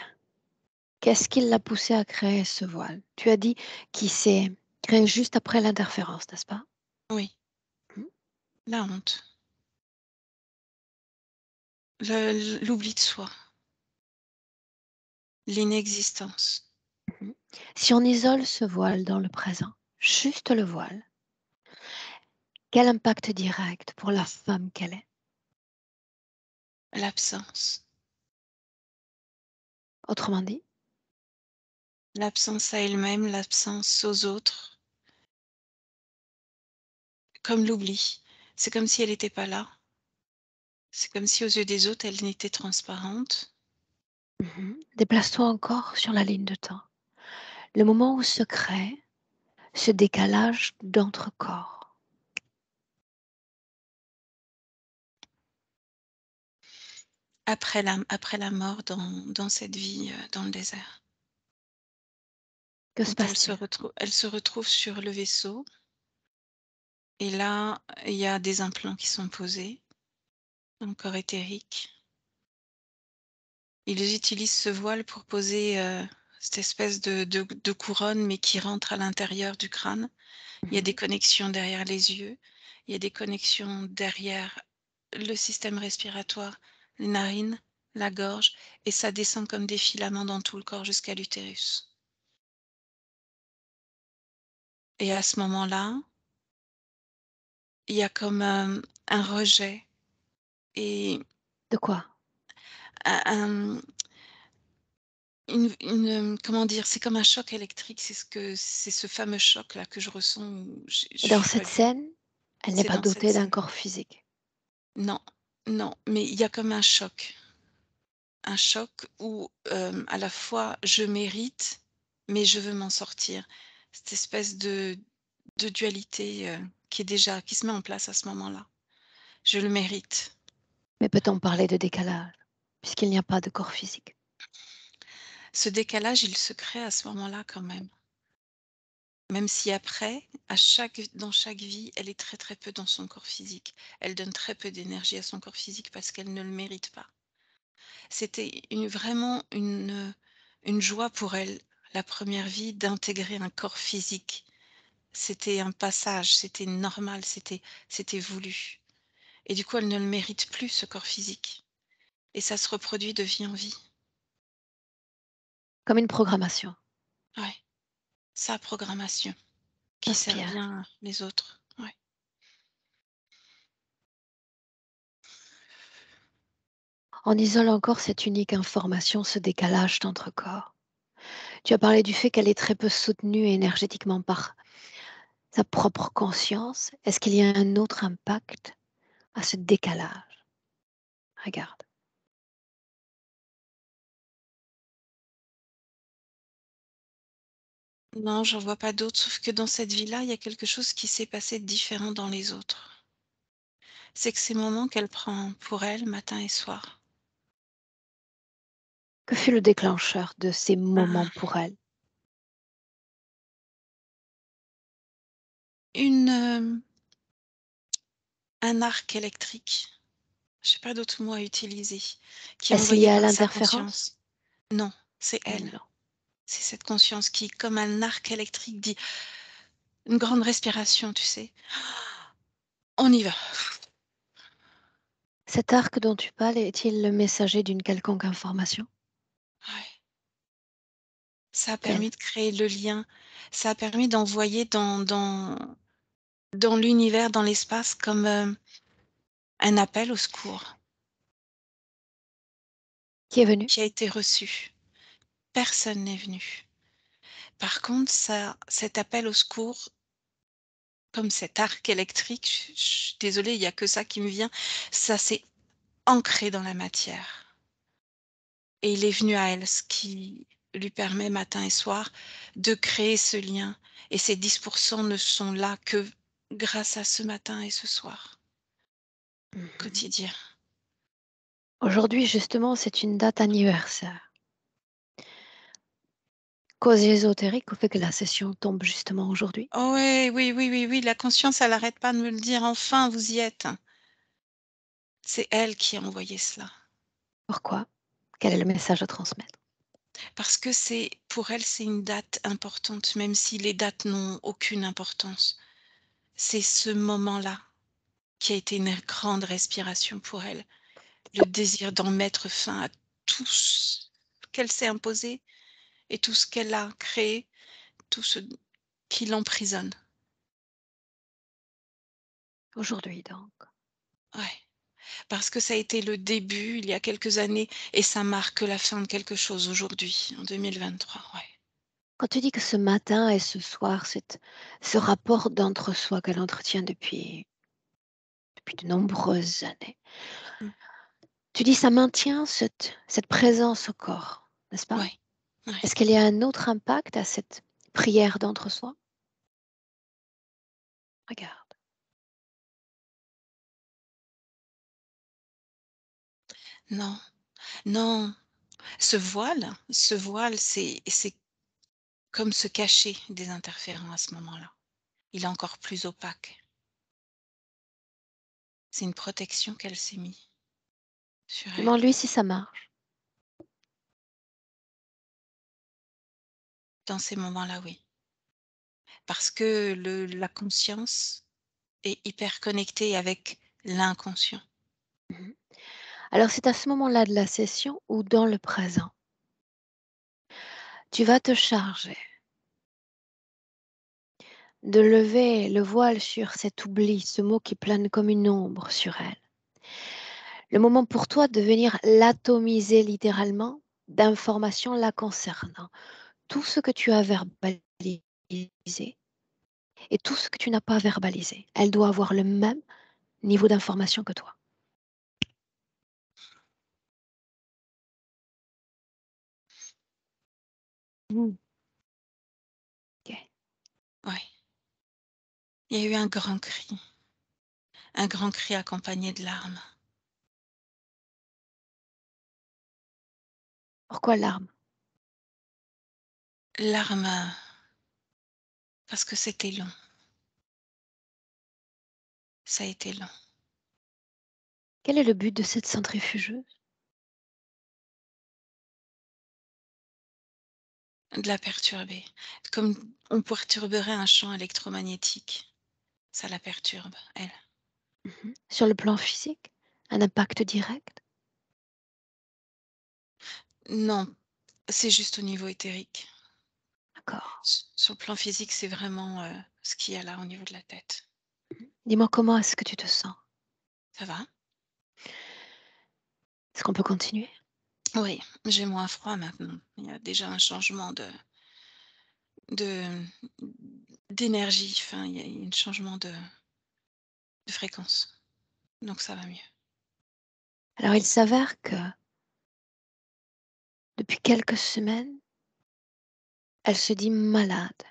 Qu'est-ce qui l'a poussé à créer ce voile? Tu as dit qu'il s'est créé juste après l'interférence, n'est-ce pas? Oui, Hmm. la honte. L'oubli de soi. L'inexistence. Mhm. Si on isole ce voile dans le présent, juste le voile, quel impact direct pour la femme qu'elle est? L'absence. Autrement dit, L'absence à elle-même, l'absence aux autres, comme l'oubli. C'est comme si elle n'était pas là. C'est comme si aux yeux des autres, elle n'était transparente. déplace-toi encore sur la ligne de temps. Le moment où se crée ce décalage d'entre corps. Après la mort dans cette vie, dans le désert. Que se Quand passe-t-il? elle se retrouve sur le vaisseau et là, il y a des implants qui sont posés dans le corps éthérique. Ils utilisent ce voile pour poser, cette espèce de couronne, mais qui rentre à l'intérieur du crâne. Il y a des connexions derrière les yeux, il y a des connexions derrière le système respiratoire, les narines, la gorge, et ça descend comme des filaments dans tout le corps jusqu'à l'utérus. Et à ce moment-là, il y a comme, un rejet et De quoi? un comment dire? C'est comme un choc électrique, c'est ce fameux choc-là que je ressens où je Et dans suis pas cette bien. scène, elle n'est C'est pas dans cette dotée d'un scène. corps physique. Non, non, mais il y a comme un choc. Un choc où, à la fois je mérite, mais je veux m'en sortir. Cette espèce de dualité, qui se met en place à ce moment-là. Je le mérite. Mais peut-on parler de décalage, puisqu'il n'y a pas de corps physique? Ce décalage, il se crée à ce moment-là quand même. Même si après, dans chaque vie, elle est très, très peu dans son corps physique. Elle donne très peu d'énergie à son corps physique parce qu'elle ne le mérite pas. C'était vraiment une joie pour elle, la première vie, d'intégrer un corps physique. C'était un passage, c'était normal, c'était voulu. Et du coup, elle ne le mérite plus, ce corps physique. Et ça se reproduit de vie en vie. Comme une programmation. Ouais, sa programmation qui sert Inspire. bien les autres. Ouais. On isole encore cette unique information, ce décalage d'entre corps. Tu as parlé du fait qu'elle est très peu soutenue énergétiquement par sa propre conscience. Est-ce qu'il y a un autre impact à ce décalage? Regarde. Non, j'en vois pas d'autres, sauf que dans cette vie-là, il y a quelque chose qui s'est passé de différent dans les autres. C'est que ces moments qu'elle prend pour elle, matin et soir. Que fut le déclencheur de ces moments Un pour elle? une, un arc électrique, je sais pas d'autre mot à utiliser, qui est Est-ce envoyé lié à par sa l'interférence? conscience. Non, c'est elle. Non. C'est cette conscience qui, comme un arc électrique, dit une grande respiration, tu sais. On y va. Cet arc dont tu parles est-il le messager d'une quelconque information? Ouais. Ça a Quelle? permis de créer le lien. Ça a permis d'envoyer dans l'univers, dans l'espace comme, un appel au secours Qui est venu? qui a été reçu. Personne n'est venu. Par contre, ça cet appel au secours, comme cet arc électrique, je suis désolée, il y a que ça qui me vient, ça s'est ancré dans la matière et il est venu à elle, ce qui lui permet matin et soir de créer ce lien et ces 10 ne sont là que grâce à ce matin et ce soir, Mmh. quotidien. Aujourd'hui, justement, c'est une date anniversaire. Cause ésotérique au fait que la session tombe justement aujourd'hui. Oh ouais, oui, oui, oui, oui, la conscience, elle arrête pas de me le dire: «Enfin, vous y êtes». C'est elle qui a envoyé cela. Pourquoi? Quel est le message à transmettre? Parce que c'est pour elle, c'est une date importante, même si les dates n'ont aucune importance. C'est ce moment-là qui a été une grande respiration pour elle. Le désir d'en mettre fin à tout ce qu'elle s'est imposé et tout ce qu'elle a créé, tout ce qui l'emprisonne. Aujourd'hui donc. Ouais, parce que ça a été le début il y a quelques années et ça marque la fin de quelque chose aujourd'hui, en 2023, ouais. Quand tu dis que ce matin et ce soir, ce rapport d'entre-soi qu'elle entretient depuis de nombreuses années, Mmh. tu dis ça maintient cette présence au corps, n'est-ce pas? Ouais, ouais. Est-ce qu'il y a un autre impact à cette prière d'entre-soi? Regarde. Non, non, ce voile, c'est comme se cacher des interférents à ce moment-là. Il est encore plus opaque. C'est une protection qu'elle s'est mis sur elle. Demande-lui si ça marche. Dans ces moments-là, oui. Parce que la conscience est hyper connectée avec l'inconscient. Mmh. Alors c'est à ce moment-là de la session ou dans le présent, tu vas te charger de lever le voile sur cet oubli, ce mot qui plane comme une ombre sur elle. Le moment pour toi de venir l'atomiser littéralement d'informations la concernant. Tout ce que tu as verbalisé et tout ce que tu n'as pas verbalisé. Elle doit avoir le même niveau d'information que toi. Mmh. OK. Ouais. Il y a eu un grand cri accompagné de larmes. Pourquoi l'arme? Larmes, parce que c'était long. Ça a été long. Quel est le but de cette centrifugeuse? De la perturber. Comme on perturberait un champ électromagnétique. Ça la perturbe, elle. Mmh. Sur le plan physique? Un impact direct? Non, c'est juste au niveau éthérique. D'accord. Sur le plan physique, c'est vraiment, ce qu'il y a là au niveau de la tête. Dis-moi comment est-ce que tu te sens? Ça va? Est-ce qu'on peut continuer? Oui, j'ai moins froid maintenant. Il y a déjà un changement de d'énergie, enfin, il y a un changement de fréquence. Donc ça va mieux. Alors il s'avère que depuis quelques semaines, elle se dit malade.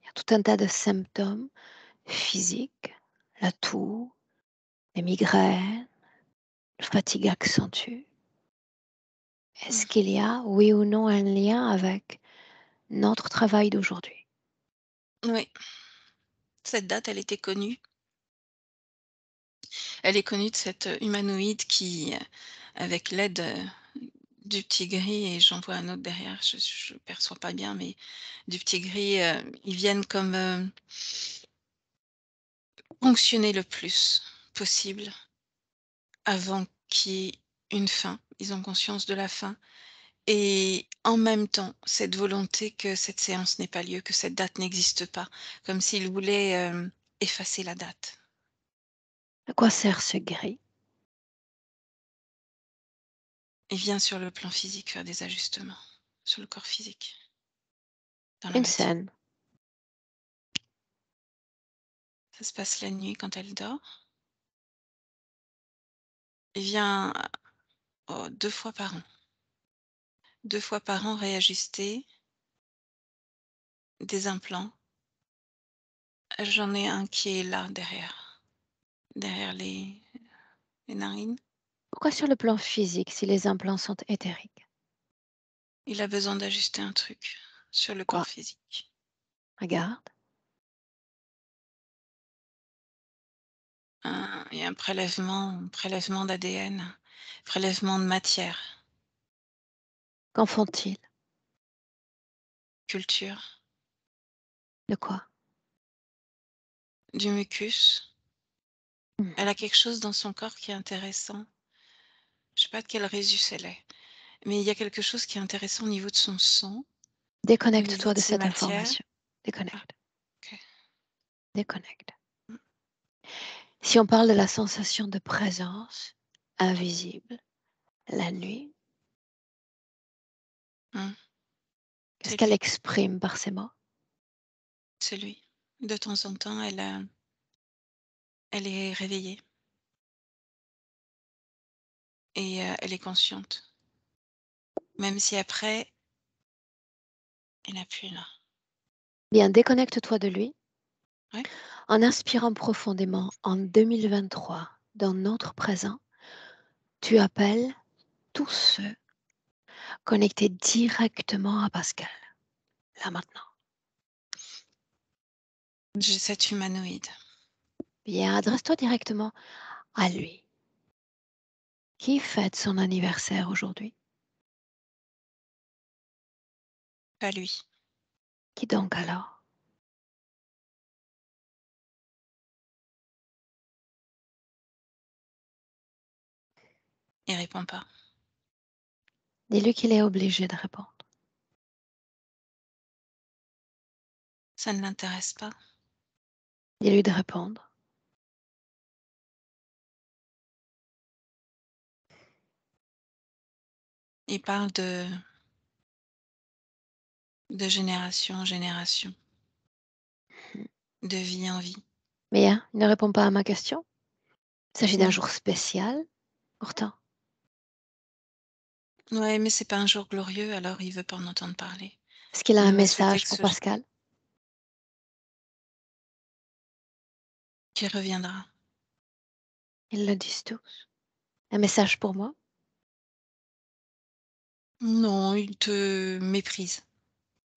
Il y a tout un tas de symptômes physiques, la toux, les migraines, la fatigue accentuée. Est-ce Mmh. qu'il y a, oui ou non, un lien avec notre travail d'aujourd'hui? Oui, cette date, elle était connue. Elle est connue de cette, humanoïde qui, avec l'aide, du petit gris et j'en vois un autre derrière, je perçois pas bien, mais du petit gris, ils viennent comme, fonctionner le plus possible avant qui est une fin. Ils ont conscience de la fin et en même temps, cette volonté que cette séance n'ait pas lieu, que cette date n'existe pas, comme s'ils voulaient, effacer la date. À quoi sert ce gris? Il vient sur le plan physique faire des ajustements, sur le corps physique, dans la Une matière. scène. Ça se passe la nuit quand elle dort. Il vient, 2 fois par an. 2 fois par an réajuster des implants. J'en ai un qui est là derrière les narines. Pourquoi sur le plan physique si les implants sont éthériques? Il a besoin d'ajuster un truc sur le Quoi? corps physique. Regarde. Il y a un prélèvement d'ADN, prélèvement de matière, Qu'en font-ils? culture, De quoi? du mucus. Hmm. Elle a quelque chose dans son corps qui est intéressant. Je sais pas de quel rhésus elle est, mais il y a quelque chose qui est intéressant au niveau de son sang, au niveau Déconnecte-toi de de ses cette matières. information. Ah, Déconnecte. OK. Déconnecte. Mmh. Si on parle de la sensation de présence invisible la nuit, Mmh. qu'est-ce C'est qu'elle lui, exprime par ses mots? c'est lui. De temps en temps, elle est réveillée et elle est consciente. Même si après, elle n'est plus là. Bien, déconnecte-toi de lui Ouais? en inspirant profondément en 2023 dans notre présent. Tu appelles tous ceux connectés directement à Pascal, là maintenant. J'ai cet humanoïde. Bien, adresse-toi directement à lui. Qui fête son anniversaire aujourd'hui? Pas lui. Qui donc alors? Il répond pas. Dis-lui qu'il est obligé de répondre. Ça ne l'intéresse pas. Dis-lui de répondre. Il parle de génération en génération, Mhm. de vie en vie. Bien, il ne répond pas à ma question. Il s'agit d'un Non. jour spécial, pourtant. Ouais, mais c'est pas un jour glorieux, alors il veut pas en entendre parler. Est-ce qu'il a un Il aurait souhaité message que pour ce jour Pascal? qu'il reviendra. Ils le disent tous. Un message pour moi? Non, il te méprise.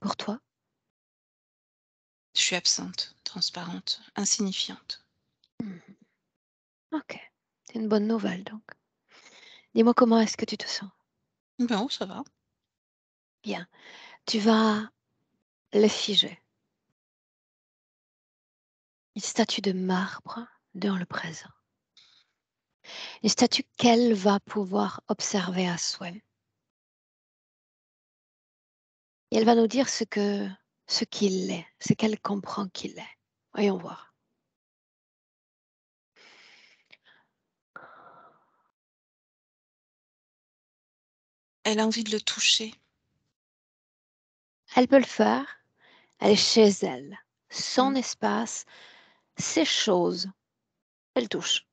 Pour toi? Je suis absente, transparente, insignifiante. Mhm. Ok, c'est une bonne nouvelle donc. Dis-moi comment est-ce que tu te sens? Bon, ça va. Bien, tu vas le figer. Une statue de marbre dans le présent. Une statue qu'elle va pouvoir observer à souhait. Et elle va nous dire ce qu'il est, ce qu'elle comprend qu'il est. Voyons voir. Elle a envie de le toucher. Elle peut le faire. Elle est chez elle. Mm. Son espace, ses choses. Elle touche.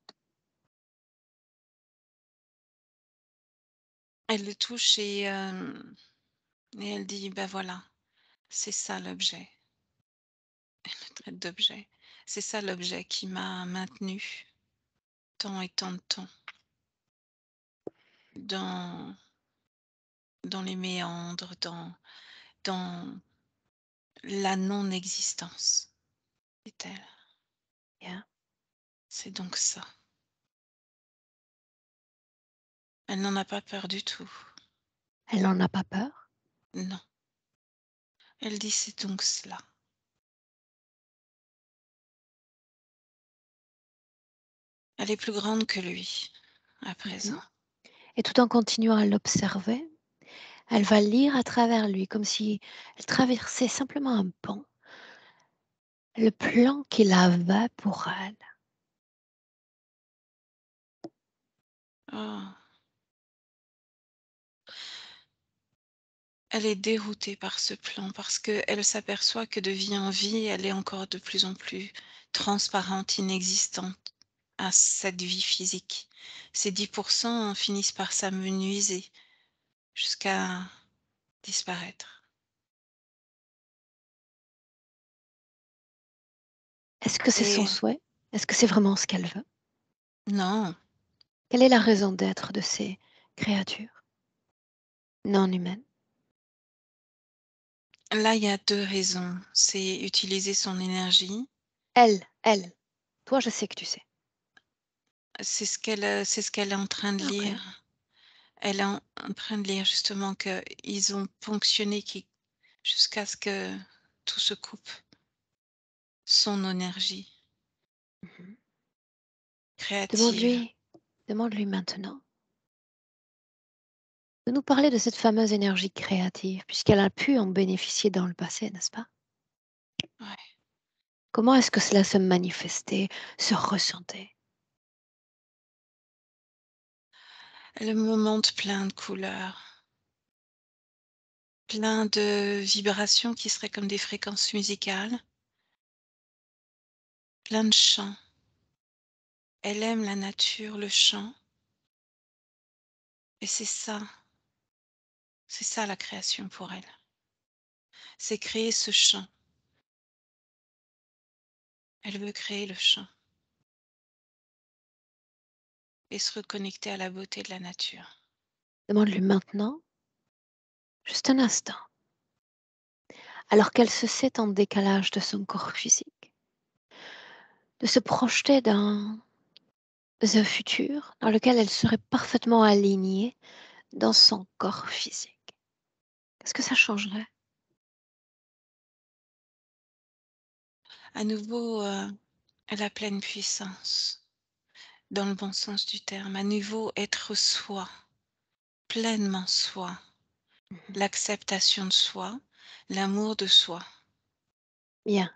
Elle le touche et elle dit, bah voilà, c'est ça l'objet. Elle le traite d'objet. C'est ça l'objet qui m'a maintenue tant et tant de temps dans, dans les méandres, dans la non-existence, dit-elle. Bien. C'est donc ça. Elle n'en a pas peur du tout. Elle n'en a pas peur. Non. Elle dit c'est donc cela. Elle est plus grande que lui, à Mhm. présent. Et tout en continuant à l'observer, elle va lire à travers lui comme si elle traversait simplement un pont, le plan qu'il avait pour elle. Oh. Elle est déroutée par ce plan parce qu'elle s'aperçoit que de vie en vie, elle est encore de plus en plus transparente, inexistante à cette vie physique. Ces 10% finissent par s'amenuiser jusqu'à disparaître. Est-ce que c'est son Et souhait? Est-ce que c'est vraiment ce qu'elle veut? non, Quelle est la raison d'être de ces créatures non humaines? là, il y a 2 raisons. C'est utiliser son énergie. Elle. Toi, je sais que tu sais. C'est ce qu'elle est en train de Ok. lire. Elle est en train de lire justement qu'ils ont ponctionné jusqu'à ce que tout se coupe. Son énergie Mhm. créative. Demande-lui, demande-lui maintenant de nous parler de cette fameuse énergie créative, puisqu'elle a pu en bénéficier dans le passé, n'est-ce pas? Ouais. Comment est-ce que cela se manifestait, se ressentait? Elle me montre plein de couleurs, plein de vibrations qui seraient comme des fréquences musicales, plein de chants. Elle aime la nature, le chant, et c'est ça la création pour elle. C'est créer ce chant. Elle veut créer le chant et se reconnecter à la beauté de la nature. Demande-lui maintenant, juste un instant, alors qu'elle se sait en décalage de son corps physique, de se projeter dans un futur dans lequel elle serait parfaitement alignée dans son corps physique. Qu'est-ce que ça changerait? À nouveau, à la pleine puissance, dans le bon sens du terme. À nouveau, être soi, pleinement soi, Mhm. l'acceptation de soi, l'amour de soi. Bien.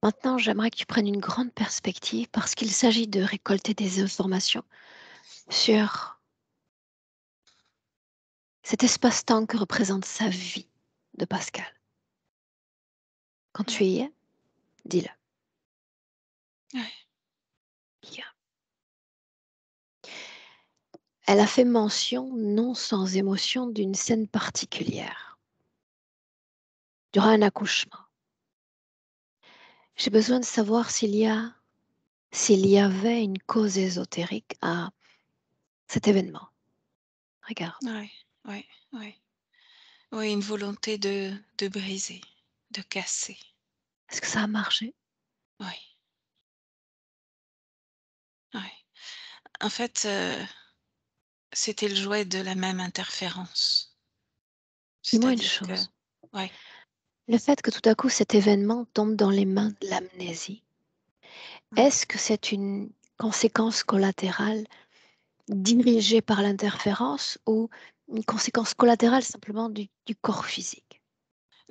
Maintenant, j'aimerais que tu prennes une grande perspective parce qu'il s'agit de récolter des informations sur cet espace-temps que représente sa vie de Pascal. Quand tu y es, dis-le. Ouais. Bien. Elle a fait mention, non sans émotion, d'une scène particulière, durant un accouchement. J'ai besoin de savoir s'il y avait une cause ésotérique à cet événement. Regarde. Ouais, ouais, ouais. Oui, une volonté de briser, de casser. Est-ce que ça a marché? Oui, ouais. En fait, c'était le jouet de la même interférence. Dis-moi une C'est-à-dire que chose. ouais, Le fait que tout à coup cet événement tombe dans les mains de l'amnésie, mmh. est-ce que c'est une conséquence collatérale dirigée par l'interférence ou une conséquence collatérale simplement du corps physique?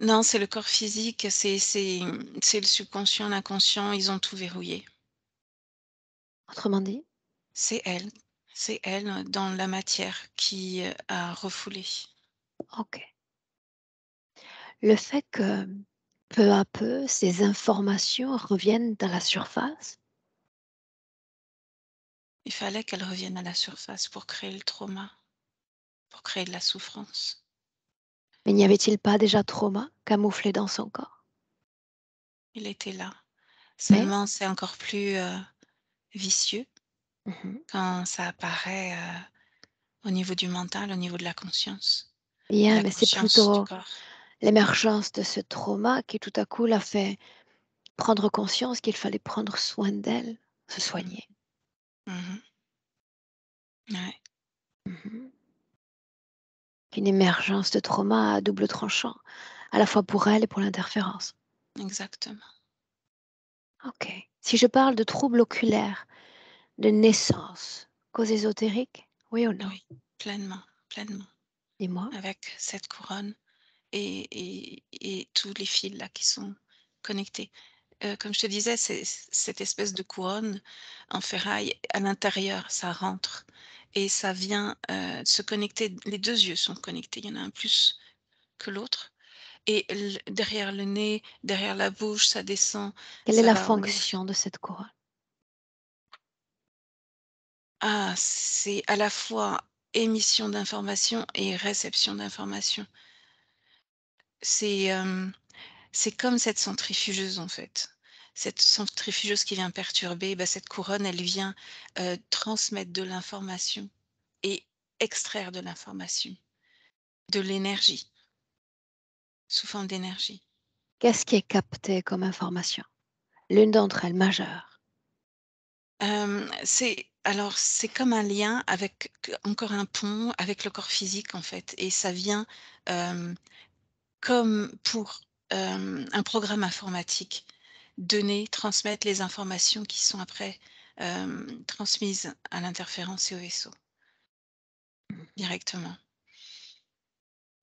Non, c'est le corps physique, c'est le subconscient, l'inconscient, ils ont tout verrouillé. Autrement dit, C'est elle, c'est elle, dans la matière qui, a refoulé. ok. Le fait que peu à peu ces informations reviennent à la surface, Il fallait qu'elle revienne à la surface pour créer le trauma, pour créer de la souffrance. mais n'y avait-il pas déjà trauma camouflé dans son corps? Il était là. Mais, Seulement, c'est encore plus, vicieux mhm, quand ça apparaît, au niveau du mental, au niveau de la conscience et bien, la mais c'est conscience du plutôt corps. l'émergence de ce trauma qui tout à coup l'a fait prendre conscience qu'il fallait prendre soin d'elle, se Mmh. soigner. Mmh. Ouais, Mhm. Une émergence de trauma à double tranchant, à la fois pour elle et pour l'interférence. exactement. Ok. Si je parle de troubles oculaires, de naissance, cause ésotérique, Oui ou non? Oui, pleinement, pleinement, Dis-moi. avec cette couronne et tous les fils là qui sont connectés. Comme je te disais, c'est cette espèce de couronne en ferraille à l'intérieur, ça rentre et ça vient, se connecter. Les 2 yeux sont connectés, il y en a un plus que l'autre et derrière le nez, derrière la bouche, ça descend, Quelle est ça la va en haut. fonction de cette couronne? Ah, c'est à la fois émission d'informations et réception d'informations. C'est, c'est comme cette centrifugeuse, en fait. Cette centrifugeuse qui vient perturber, bah, cette couronne, elle vient, transmettre de l'information et extraire de l'information, de l'énergie, sous forme d'énergie. Qu'est-ce qui est capté comme information? L'une d'entre elles, majeure. C'est comme un lien avec encore un pont avec le corps physique, en fait et ça vient, hem, comme pour, un programme informatique. Donner, transmettre les informations qui sont après, transmises à l'interférence et au vaisseau, directement.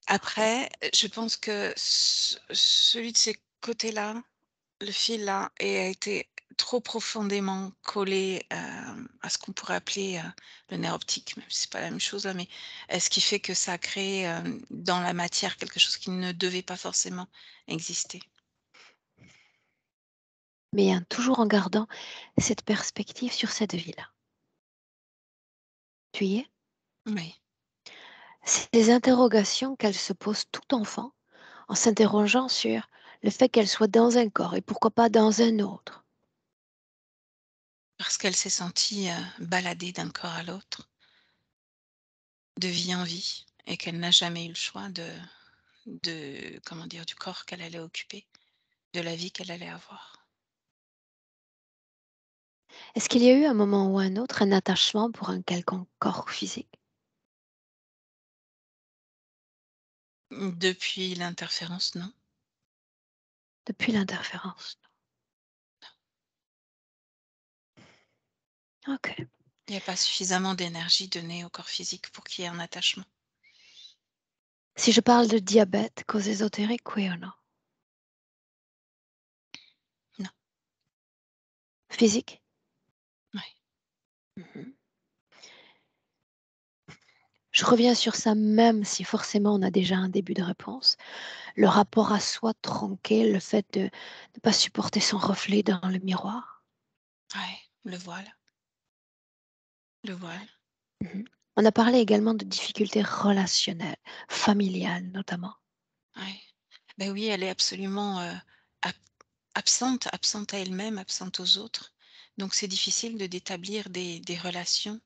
Parfait. Après, je pense que celui de ces côtés-là, le fil-là a été trop profondément collé, à ce qu'on pourrait appeler, le nerf optique, même si c'est pas la même chose là, mais, ce qui fait que ça a créé, dans la matière quelque chose qui ne devait pas forcément exister. Mais toujours en gardant cette perspective sur cette vie-là. Tu y es? Oui. C'est des interrogations qu'elle se pose tout enfant, en s'interrogeant sur le fait qu'elle soit dans un corps et pourquoi pas dans un autre. Parce qu'elle s'est sentie, baladée d'un corps à l'autre, de vie en vie et qu'elle n'a jamais eu le choix de comment dire? Du corps qu'elle allait occuper, de la vie qu'elle allait avoir. Est-ce qu'il y a eu un moment ou un autre un attachement pour un quelconque corps physique Depuis l'interférence, non. depuis l'interférence? Ok. Il n'y a pas suffisamment d'énergie donnée au corps physique pour qu'il y ait un attachement. Si je parle de diabète, cause ésotérique, oui ou non? Non, Physique? ouais. Mhm. Je reviens sur ça même si forcément on a déjà un début de réponse. Le rapport à soi tronqué, le fait de ne pas supporter son reflet dans le miroir. Ouais, le voile, le voile. Mhm. On a parlé également de difficultés relationnelles, familiales notamment. Ouais. Ben oui, elle est absolument, ab absente à elle-même, absente aux autres. Donc c'est difficile d'établir des relations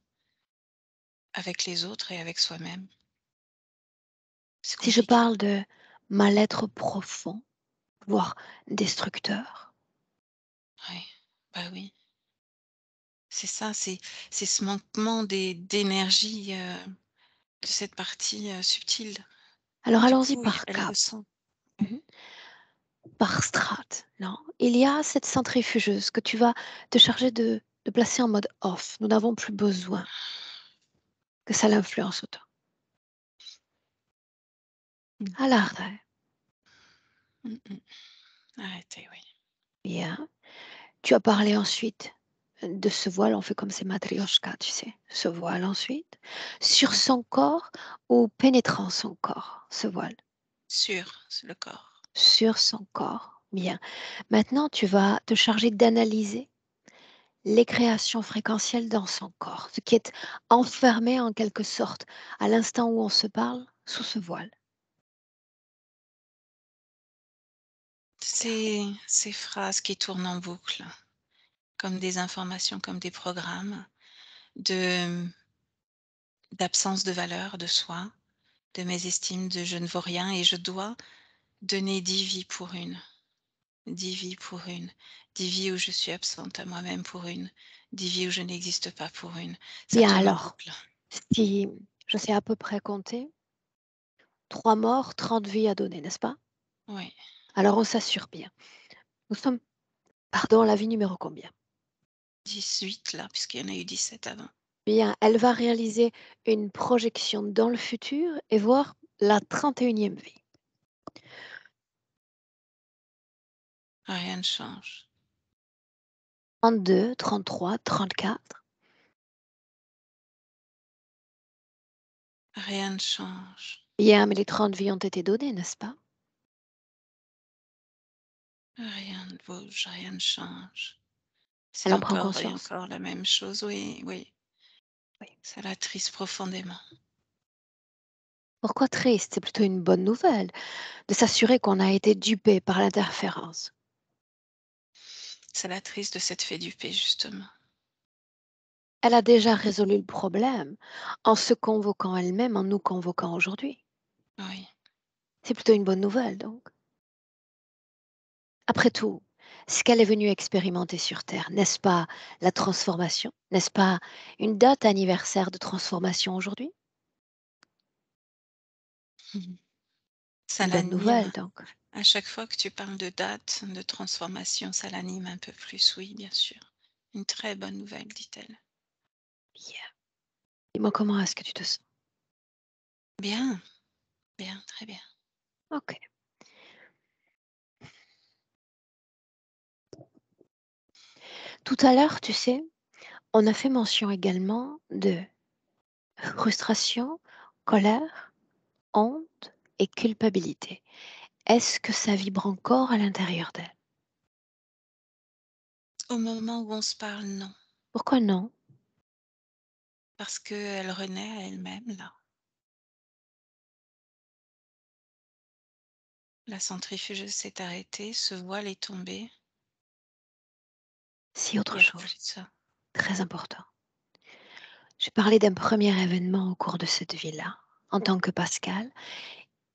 avec les autres et avec soi-même. C'est Si je compliqué. parle de mal-être profond, voire destructeur, Ouais, bah oui. C'est ça, c'est ce manquement d'énergie, de cette partie, subtile. alors Du allons-y coup, par elle cap, ressent. Ouais. mhm, par strate. Non, il y a cette centrifugeuse que tu vas te charger de placer en mode off. Nous n'avons plus besoin que ça l'influence autant. Mmh. À l'arrêt, Mmh mh. Arrêtez, oui. bien. Tu as parlé ensuite de ce voile, on fait comme ces matrioshkas, tu sais, ce voile ensuite, sur Mmh. son corps ou pénétrant son corps, ce voile, C'est le corps. sur son corps. Bien. Maintenant, tu vas te charger d'analyser les créations fréquentielles dans son corps, ce qui est enfermé en quelque sorte à l'instant où on se parle sous ce voile. Ces phrases qui tournent en boucle, comme des informations, comme des programmes de d'absence de valeur de soi, de mésestime, de je ne vaux rien et je dois donner 10 vies pour une, 10 vies pour une, 10 vies où je suis absente à moi-même pour une, 10 vies où je n'existe pas pour une. Ça Bien tourne en alors, boucle. si je sais à peu près compter, 3 morts, 30 vies à donner, n'est-ce pas? Oui, Alors on s'assure bien. Nous sommes, pardon, la vie numéro combien? 18 là, puisqu'il y en a eu 17 avant. Bien, elle va réaliser une projection dans le futur et voir la 31e vie. Rien ne change. 32, 33, 34. Rien ne change. Bien, mais les 30 vies ont été données, n'est-ce pas? Rien ne bouge, rien ne change. C'est Elle en prend encore et conscience. encore la même chose. Oui, oui. Oui. Ça l'attriste profondément. Pourquoi triste? C'est plutôt une bonne nouvelle de s'assurer qu'on a été dupé par l'interférence. Ça l'attriste de s'être fait duper, justement. Elle a déjà résolu le problème en se convoquant elle-même, en nous convoquant aujourd'hui. Oui. C'est plutôt une bonne nouvelle, donc. Après tout, ce qu'elle est venue expérimenter sur Terre, n'est-ce pas la transformation? N'est-ce pas une date anniversaire de transformation aujourd'hui? Ça Une bonne nouvelle, l'anime. donc. À chaque fois que tu parles de date, de transformation, ça l'anime un peu plus, oui, bien sûr. Une très bonne nouvelle, dit-elle. Bien. Dis-moi comment est-ce que tu te sens? Bien, bien, très bien. Ok. Tout à l'heure, tu sais, on a fait mention également de frustration, colère, honte et culpabilité. Est-ce que ça vibre encore à l'intérieur d'elle? Au moment où on se parle, non, Pourquoi non? parce qu'elle renaît à elle-même, là. La centrifugeuse s'est arrêtée, ce voile est tombé, Si il autre n'y a plus chose, de ça. très important. J'ai parlé d'un premier événement au cours de cette vie-là, en tant que Pascal,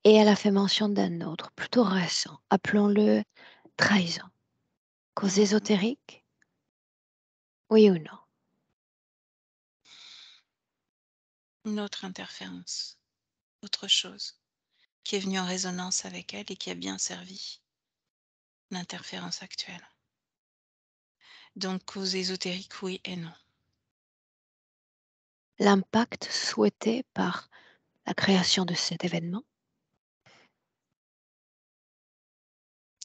et elle a fait mention d'un autre, plutôt récent, appelons-le trahison. Cause Mhm. ésotérique? Oui ou non? Une autre interférence, autre chose, qui est venue en résonance avec elle et qui a bien servi l'interférence actuelle. Donc, cause ésotérique, oui et non. L'impact souhaité par la création de cet événement?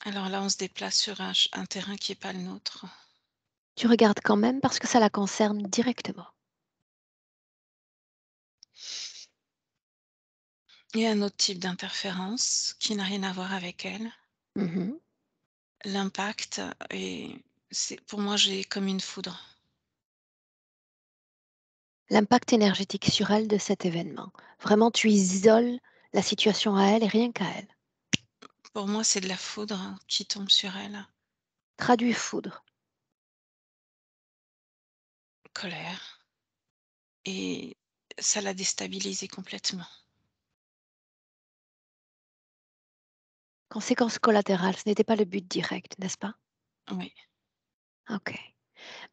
Alors là, on se déplace sur un terrain qui n'est pas le nôtre. Tu regardes quand même parce que ça la concerne directement. Il y a un autre type d'interférence qui n'a rien à voir avec elle. Mhm. L'impact pour moi, j'ai comme une foudre. L'impact énergétique sur elle de cet événement. Vraiment, tu isoles la situation à elle et rien qu'à elle. Pour moi, c'est de la foudre qui tombe sur elle. Traduis foudre. Colère. Et ça l'a déstabilisée complètement. Conséquence collatérale, ce n'était pas le but direct, n'est-ce pas? Oui. Ok.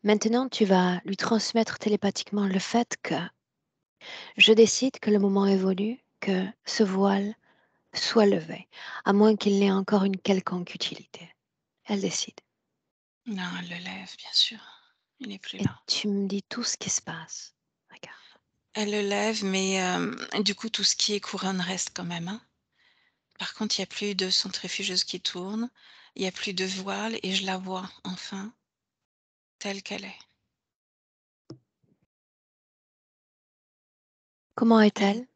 Maintenant, tu vas lui transmettre télépathiquement le fait que je décide que le moment est venu, que ce voile soit levé, à moins qu'il n'ait encore une quelconque utilité. Elle décide. Non, elle le lève, bien sûr. Il n'est plus Et là. tu me dis tout ce qui se passe. Regarde. Elle le lève, mais du coup, tout ce qui est couronne reste quand même, hein. Par contre, il n'y a plus de centrifugeuse qui tourne, il n'y a plus de voile et je la vois enfin telle qu'elle est. Comment Elle, est-elle?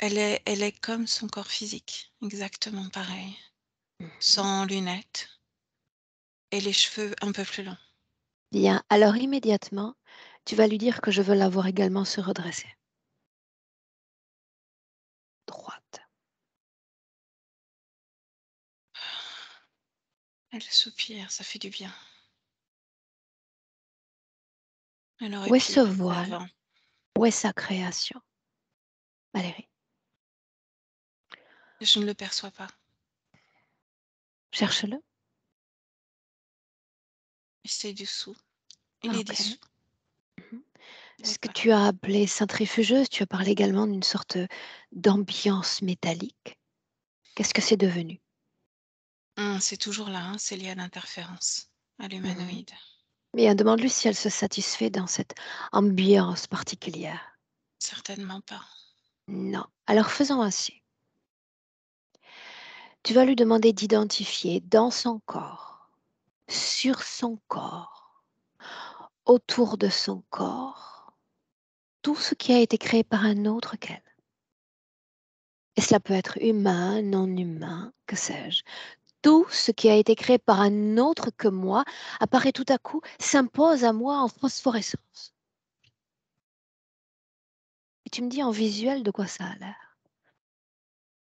elle est comme son corps physique, exactement pareil, Mhm. sans lunettes et les cheveux un peu plus longs. Bien, alors immédiatement, tu vas lui dire que je veux la voir également se redresser. Droite. Elle soupire, ça fait du bien. Elle aurait Où est pu ce y penser voile? avant. Où est sa création? Valérie, Je ne le perçois pas. cherche-le. C'est dessous. Il est Ok. dessous. Mhm. Il n'est Ce que pas là. tu as appelé centrifugeuse, tu as parlé également d'une sorte d'ambiance métallique. Qu'est-ce que c'est devenu? C'est toujours là, hein, c'est lié à l'interférence, à Mhm. l'humanoïde. Bien, demande-lui si elle se satisfait dans cette ambiance particulière. Certainement pas. Non. Alors faisons ainsi. Tu vas lui demander d'identifier dans son corps, sur son corps, autour de son corps, tout ce qui a été créé par un autre qu'elle. Et cela peut être humain, non humain, que sais-je. Tout ce qui a été créé par un autre que moi apparaît tout à coup, s'impose à moi en phosphorescence. Et tu me dis en visuel de quoi ça a l'air.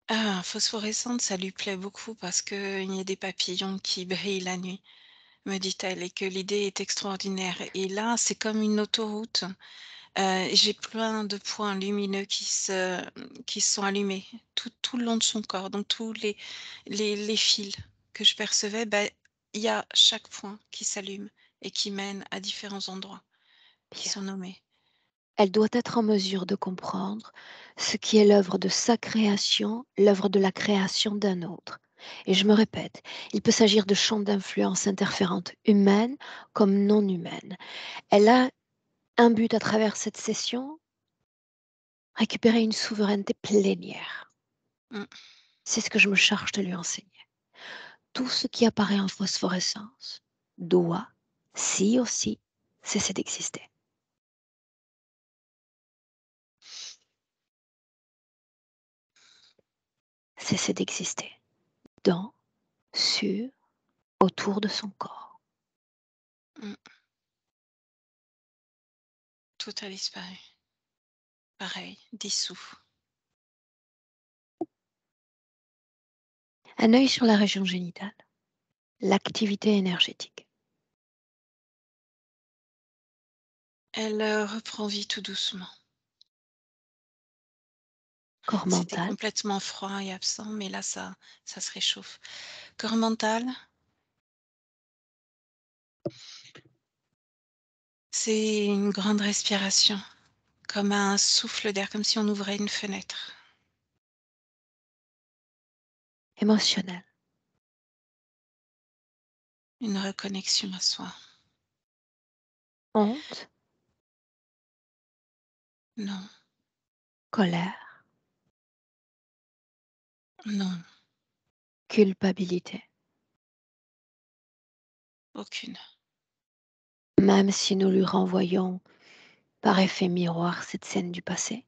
Ah, phosphorescente, ça lui plaît beaucoup parce qu'il y a des papillons qui brillent la nuit, me dit-elle, et que l'idée est extraordinaire. Et là, c'est comme une autoroute. J'ai plein de points lumineux qui se sont allumés tout le long de son corps, donc tous les fils que je percevais, bah, il y a chaque point qui s'allume et qui mène à différents endroits qui Bien. sont nommés. Elle doit être en mesure de comprendre ce qui est l'œuvre de sa création, l'œuvre de la création d'un autre. Et je me répète, il peut s'agir de champs d'influence interférentes humaines comme non humaines. Elle a un but à travers cette session, récupérer une souveraineté plénière. Mmh, C'est ce que je me charge de lui enseigner. Tout ce qui apparaît en phosphorescence doit, si aussi, cesser d'exister. Cesser d'exister dans, sur, autour de son corps. mmh, tout a disparu. Pareil, dissous. Un œil sur la région génitale, l'activité énergétique. Elle, reprend vie tout doucement. Corps C'était mental, complètement froid et absent, mais là ça se réchauffe. Corps mental, c'est une grande respiration, comme un souffle d'air, comme si on ouvrait une fenêtre. émotionnel, Une reconnexion à soi. honte, Non, colère, non, culpabilité. aucune, Même si nous lui renvoyons par effet miroir cette scène du passé.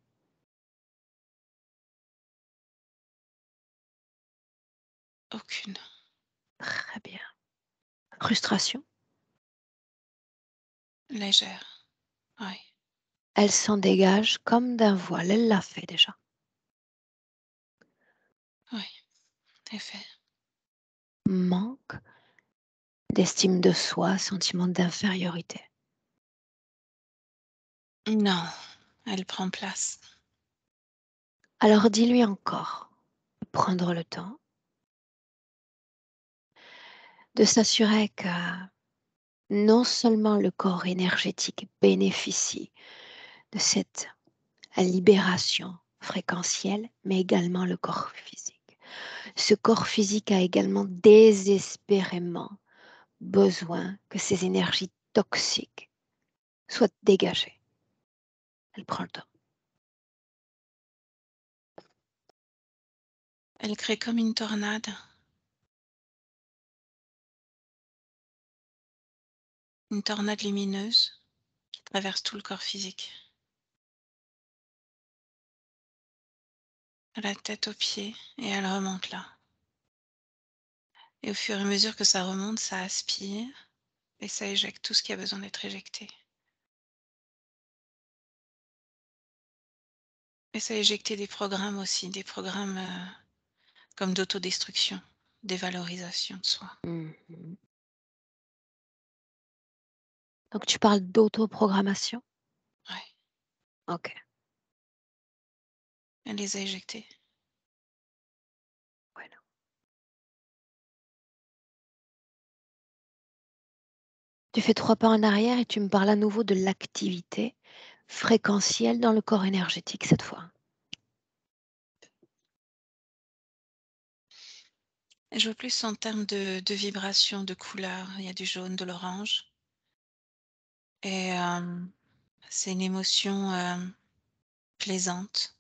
aucune. Très bien. Frustration, Légère, oui, elle s'en dégage comme d'un voile, elle l'a fait déjà. oui, effet. Manque d'estime de soi, sentiment d'infériorité. Non, elle prend place. Alors dis-lui encore de prendre le temps de s'assurer que non seulement le corps énergétique bénéficie de cette libération fréquentielle, mais également le corps physique. Ce corps physique a également désespérément besoin que ces énergies toxiques soient dégagées. Elle prend le temps. Elle crée comme une tornade lumineuse qui traverse tout le corps physique, de la tête aux pieds, et elle remonte là. Et au fur et à mesure que ça remonte, ça aspire et ça éjecte tout ce qui a besoin d'être éjecté. Et ça éjecté des programmes aussi, des programmes comme d'autodestruction, dévalorisation de soi. Mhm. Donc tu parles d'autoprogrammation? Ouais, Ok. elle les a éjectés. Voilà. Tu fais 3 pas en arrière et tu me parles à nouveau de l'activité fréquentielle dans le corps énergétique cette fois. Et je vois plus en termes de vibration, de couleurs. Il y a du jaune, de l'orange. et c'est une émotion, plaisante,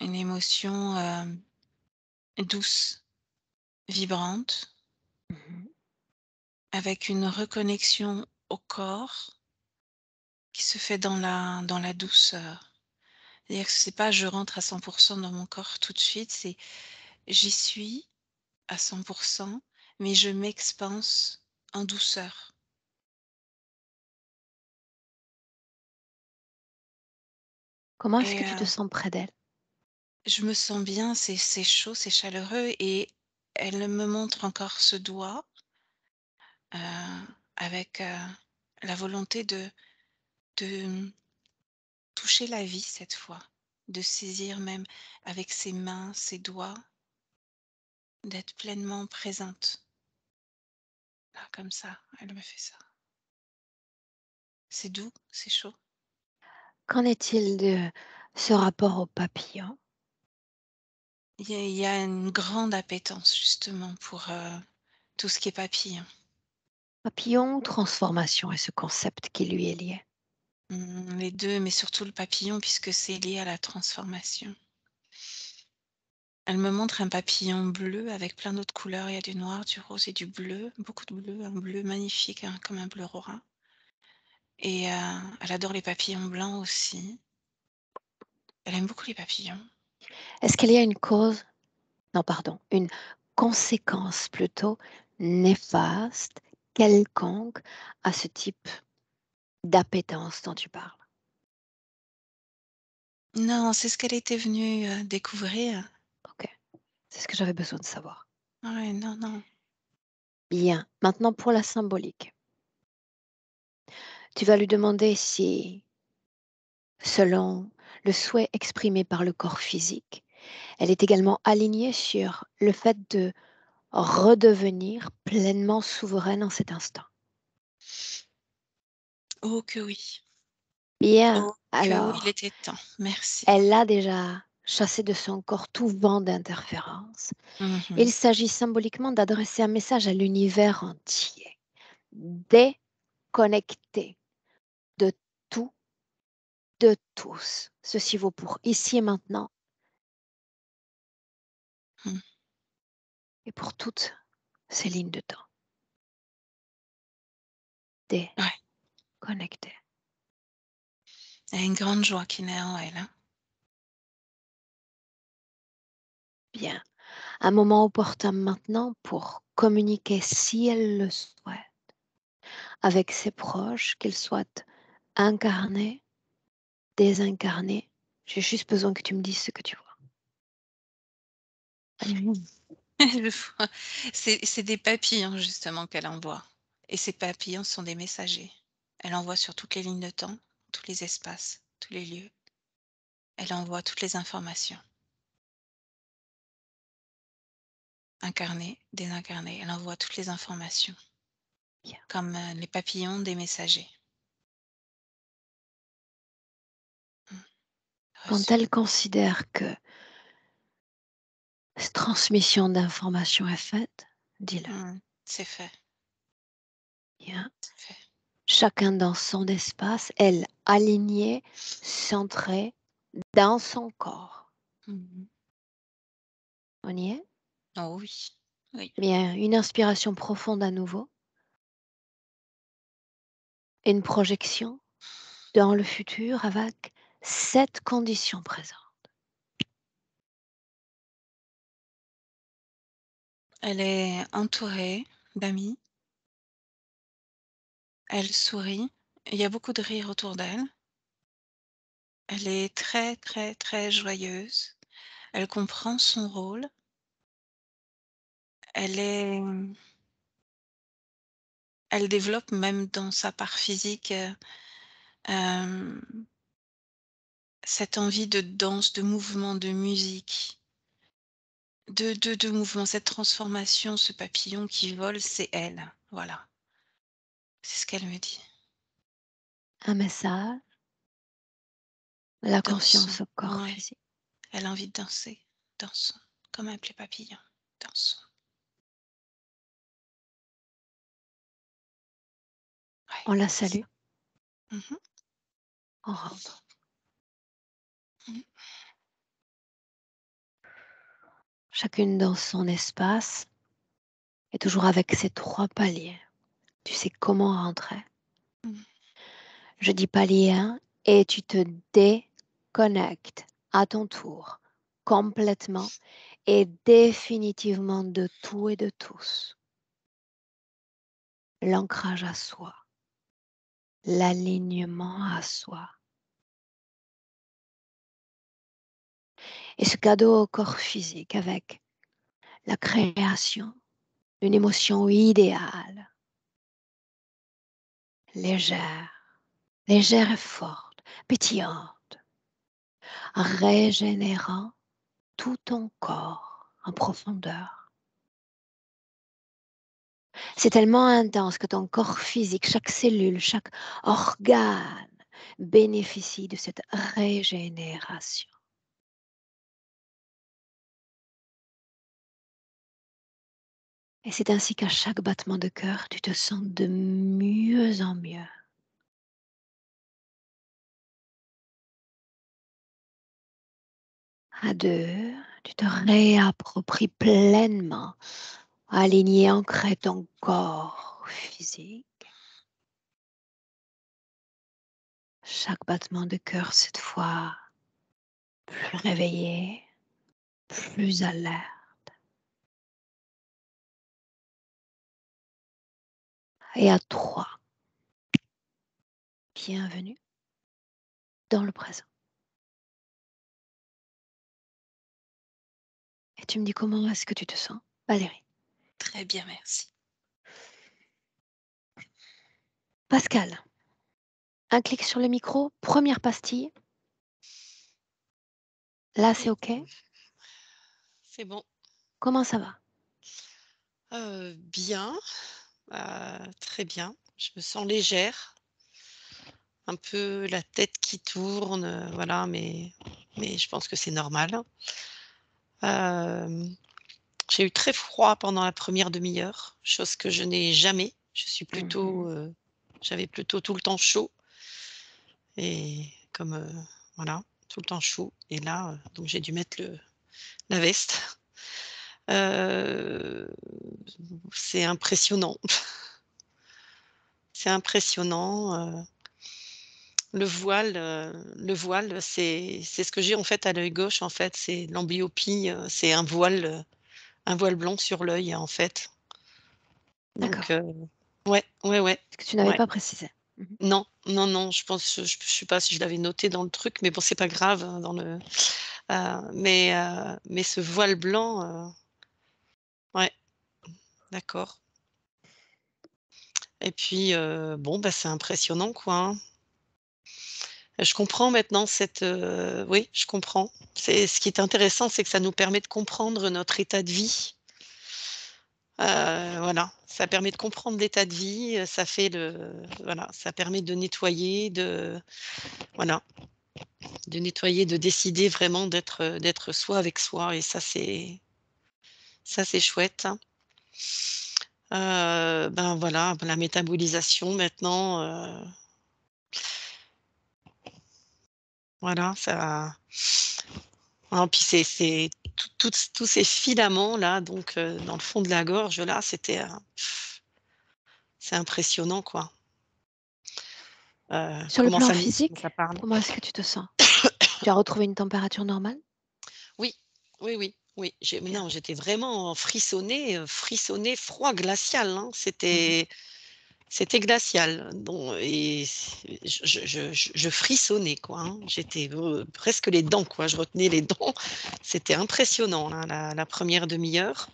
une émotion, douce, vibrante, Mmh. avec une reconnexion au corps qui se fait dans la douceur. C'est-à-dire que c'est pas je rentre à 100 dans mon corps tout de suite, c'est j'y suis à 100, mais je m'expanse en douceur. Comment est-ce Et que tu te sens près d'elle? je me sens bien, c'est chaud, c'est chaleureux et elle me montre encore ce doigt, avec, la volonté de toucher la vie cette fois, de saisir même avec ses mains, ses doigts, d'être pleinement présente. Là, comme ça, elle me fait ça. C'est doux, c'est chaud. Qu'en est-il de ce rapport au papillon? Il y a une grande appétence justement pour, tout ce qui est papillon. Papillon ou transformation est ce concept qui lui est lié? Les 2, mais surtout le papillon puisque c'est lié à la transformation. Elle me montre un papillon bleu avec plein d'autres couleurs. Il y a du noir, du rose et du bleu, beaucoup de bleu, un bleu magnifique, hein, comme un bleu rorin. Et elle adore les papillons blancs aussi. Elle aime beaucoup les papillons. Est-ce qu'il y a une cause, non pardon, une conséquence plutôt néfaste, quelconque à ce type d'appétence dont tu parles? Non, c'est ce qu'elle était venue, découvrir. OK, c'est ce que j'avais besoin de savoir. Ouais, non, non. Bien, maintenant pour la symbolique. Tu vas lui demander si, selon le souhait exprimé par le corps physique, elle est également alignée sur le fait de redevenir pleinement souveraine en cet instant. Oh que oui. Bien, Oh que oui, il alors, était temps. Merci. elle a déjà chassé de son corps tout vent d'interférence. Mmh. Il s'agit symboliquement d'adresser un message à l'univers entier. Déconnecté de tout, de tous. Ceci vaut pour ici et maintenant Mmh. et pour toutes ces lignes de temps. Ouais, Déconnecté. il y a une grande joie qui naît en elle, hein. Bien. Un moment opportun maintenant pour communiquer, si elle le souhaite, avec ses proches, qu'ils soient incarnés, désincarnés. J'ai juste besoin que tu me dises ce que tu vois. Je vois. C'est des papillons justement qu'elle envoie et ces papillons sont des messagers. Elle envoie sur toutes les lignes de temps, tous les espaces, tous les lieux. Elle envoie toutes les informations, incarnées, désincarnées. Elle envoie toutes les informations, Bien. comme, les papillons des messagers. Mmh. Quand Reçu. elle considère que cette transmission d'informations est faite, dis-le. C'est fait, Bien. c'est fait. Chacun dans son espace, elle alignée, centrée dans son corps. Mmh. On y est? Oh oui, oui. Bien, une inspiration profonde à nouveau, une projection dans le futur avec cette condition présente. Elle est entourée d'amis, elle sourit, il y a beaucoup de rire autour d'elle. Elle est très, très, très joyeuse. Elle comprend son rôle. Elle est elle développe même dans sa part physique, hem, cette envie de danse, de mouvement, de musique, de mouvement, cette transformation, ce papillon qui vole, c'est elle. Voilà, c'est ce qu'elle me dit. Un message, la Dansons, conscience au corps ouais, physique. elle a envie de danser. Dansons, comme un les papillons, dansons. On la salue, Mhm. on rentre. Mhm. Chacune dans son espace et toujours avec ses 3 paliers. Tu sais comment rentrer. Mhm. Je dis palier 1 et tu te déconnectes à ton tour complètement et définitivement de tout et de tous. L'ancrage à soi, l'alignement à soi. Et ce cadeau au corps physique avec la création d'une émotion idéale, légère, légère et forte, pétillante, régénérant tout ton corps en profondeur. C'est tellement intense que ton corps physique, chaque cellule, chaque organe bénéficie de cette régénération. Et c'est ainsi qu'à chaque battement de cœur, tu te sens de mieux en mieux. À 2, tu te réappropries pleinement, aligné, ancré ton corps physique. Chaque battement de cœur, cette fois, plus réveillé, plus alerte. Et à 3, bienvenue dans le présent. Et tu me dis comment est-ce que tu te sens, Valérie? Très bien, merci. Pascal, un clic sur le micro, première pastille. Là, c'est Oui, OK? c'est bon. Comment ça va? Bien, très bien. Je me sens légère, un peu la tête qui tourne, voilà, mais je pense que c'est normal. Hem, j'ai eu très froid pendant la première demi-heure, chose que je n'ai jamais. Mhm. J'avais plutôt tout le temps chaud et comme, voilà, tout le temps chaud et là, donc j'ai dû mettre la veste. Heu, c'est impressionnant. C'est impressionnant, le voile, c'est ce que j'ai en fait à l'œil gauche en fait, c'est l'amblyopie, c'est un voile blanc sur l'œil en fait. Donc D'accord. ouais, ouais, ouais, Ce que tu n'avais ouais. pas précisé. Mhm. Non, non, non, je pense, je sais pas si je l'avais noté dans le truc, mais bon, c'est pas grave, hein, mais ce voile blanc, ouais, d'accord. Et puis, bon, bah, c'est impressionnant quoi, hein. Je comprends maintenant oui, je comprends. C'est ce qui est intéressant, c'est que ça nous permet de comprendre notre état de vie. Voilà, ça permet de comprendre l'état de vie, ça fait voilà, ça permet de nettoyer, voilà, de décider vraiment d'être soi avec soi et ça c'est chouette. Ben, voilà, la métabolisation maintenant, voilà, ça non, puis c'est tous ces filaments là, donc dans le fond de la gorge là, c'est impressionnant quoi. Sur le Comment plan ça muscle quand physique, ça parle. comment est-ce que tu te sens? Tu as retrouvé une température normale? Oui, oui, oui, oui, Bien. non, j'étais vraiment frissonnée, froid glacial, hein. Mhm. C'était glacial, don et je frissonnais quoi, hein. J'étais, presque les dents quoi, je retenais les dents. C'était impressionnant là, la 1re demi-heure.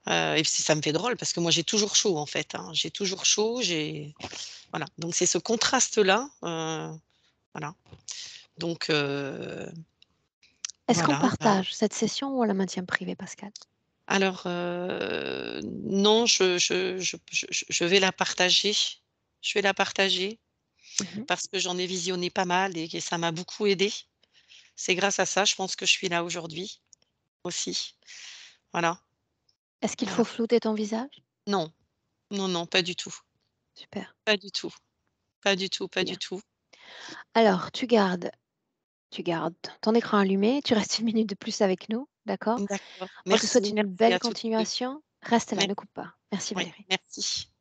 Et puis ça me fait drôle parce que moi j'ai toujours chaud en fait, hein. J'ai toujours chaud, voilà, donc c'est ce contraste-là, voilà, donc Est-ce qu'on voilà, bah, partage cette session ou on la maintient privée, Pascal? alors, non, je vais la partager. Je vais la partager Mhm. parce que j'en ai visionné pas mal et que ça m'a beaucoup aidée. C'est grâce à ça, je pense que je suis là aujourd'hui aussi. Voilà, Est-ce qu'il faut voilà. flouter ton visage? Non, non, non, pas du tout. Super. Pas du tout. Pas du tout, pas du Bien. tout. Alors, tu gardes ton écran allumé, tu restes 1 minute de plus avec nous, d'accord? D'accord. On te souhaite Merci, une merci belle à toutes les 2. continuation. Reste là, Ouais, ne coupe pas. Merci ouais, Valérie. merci.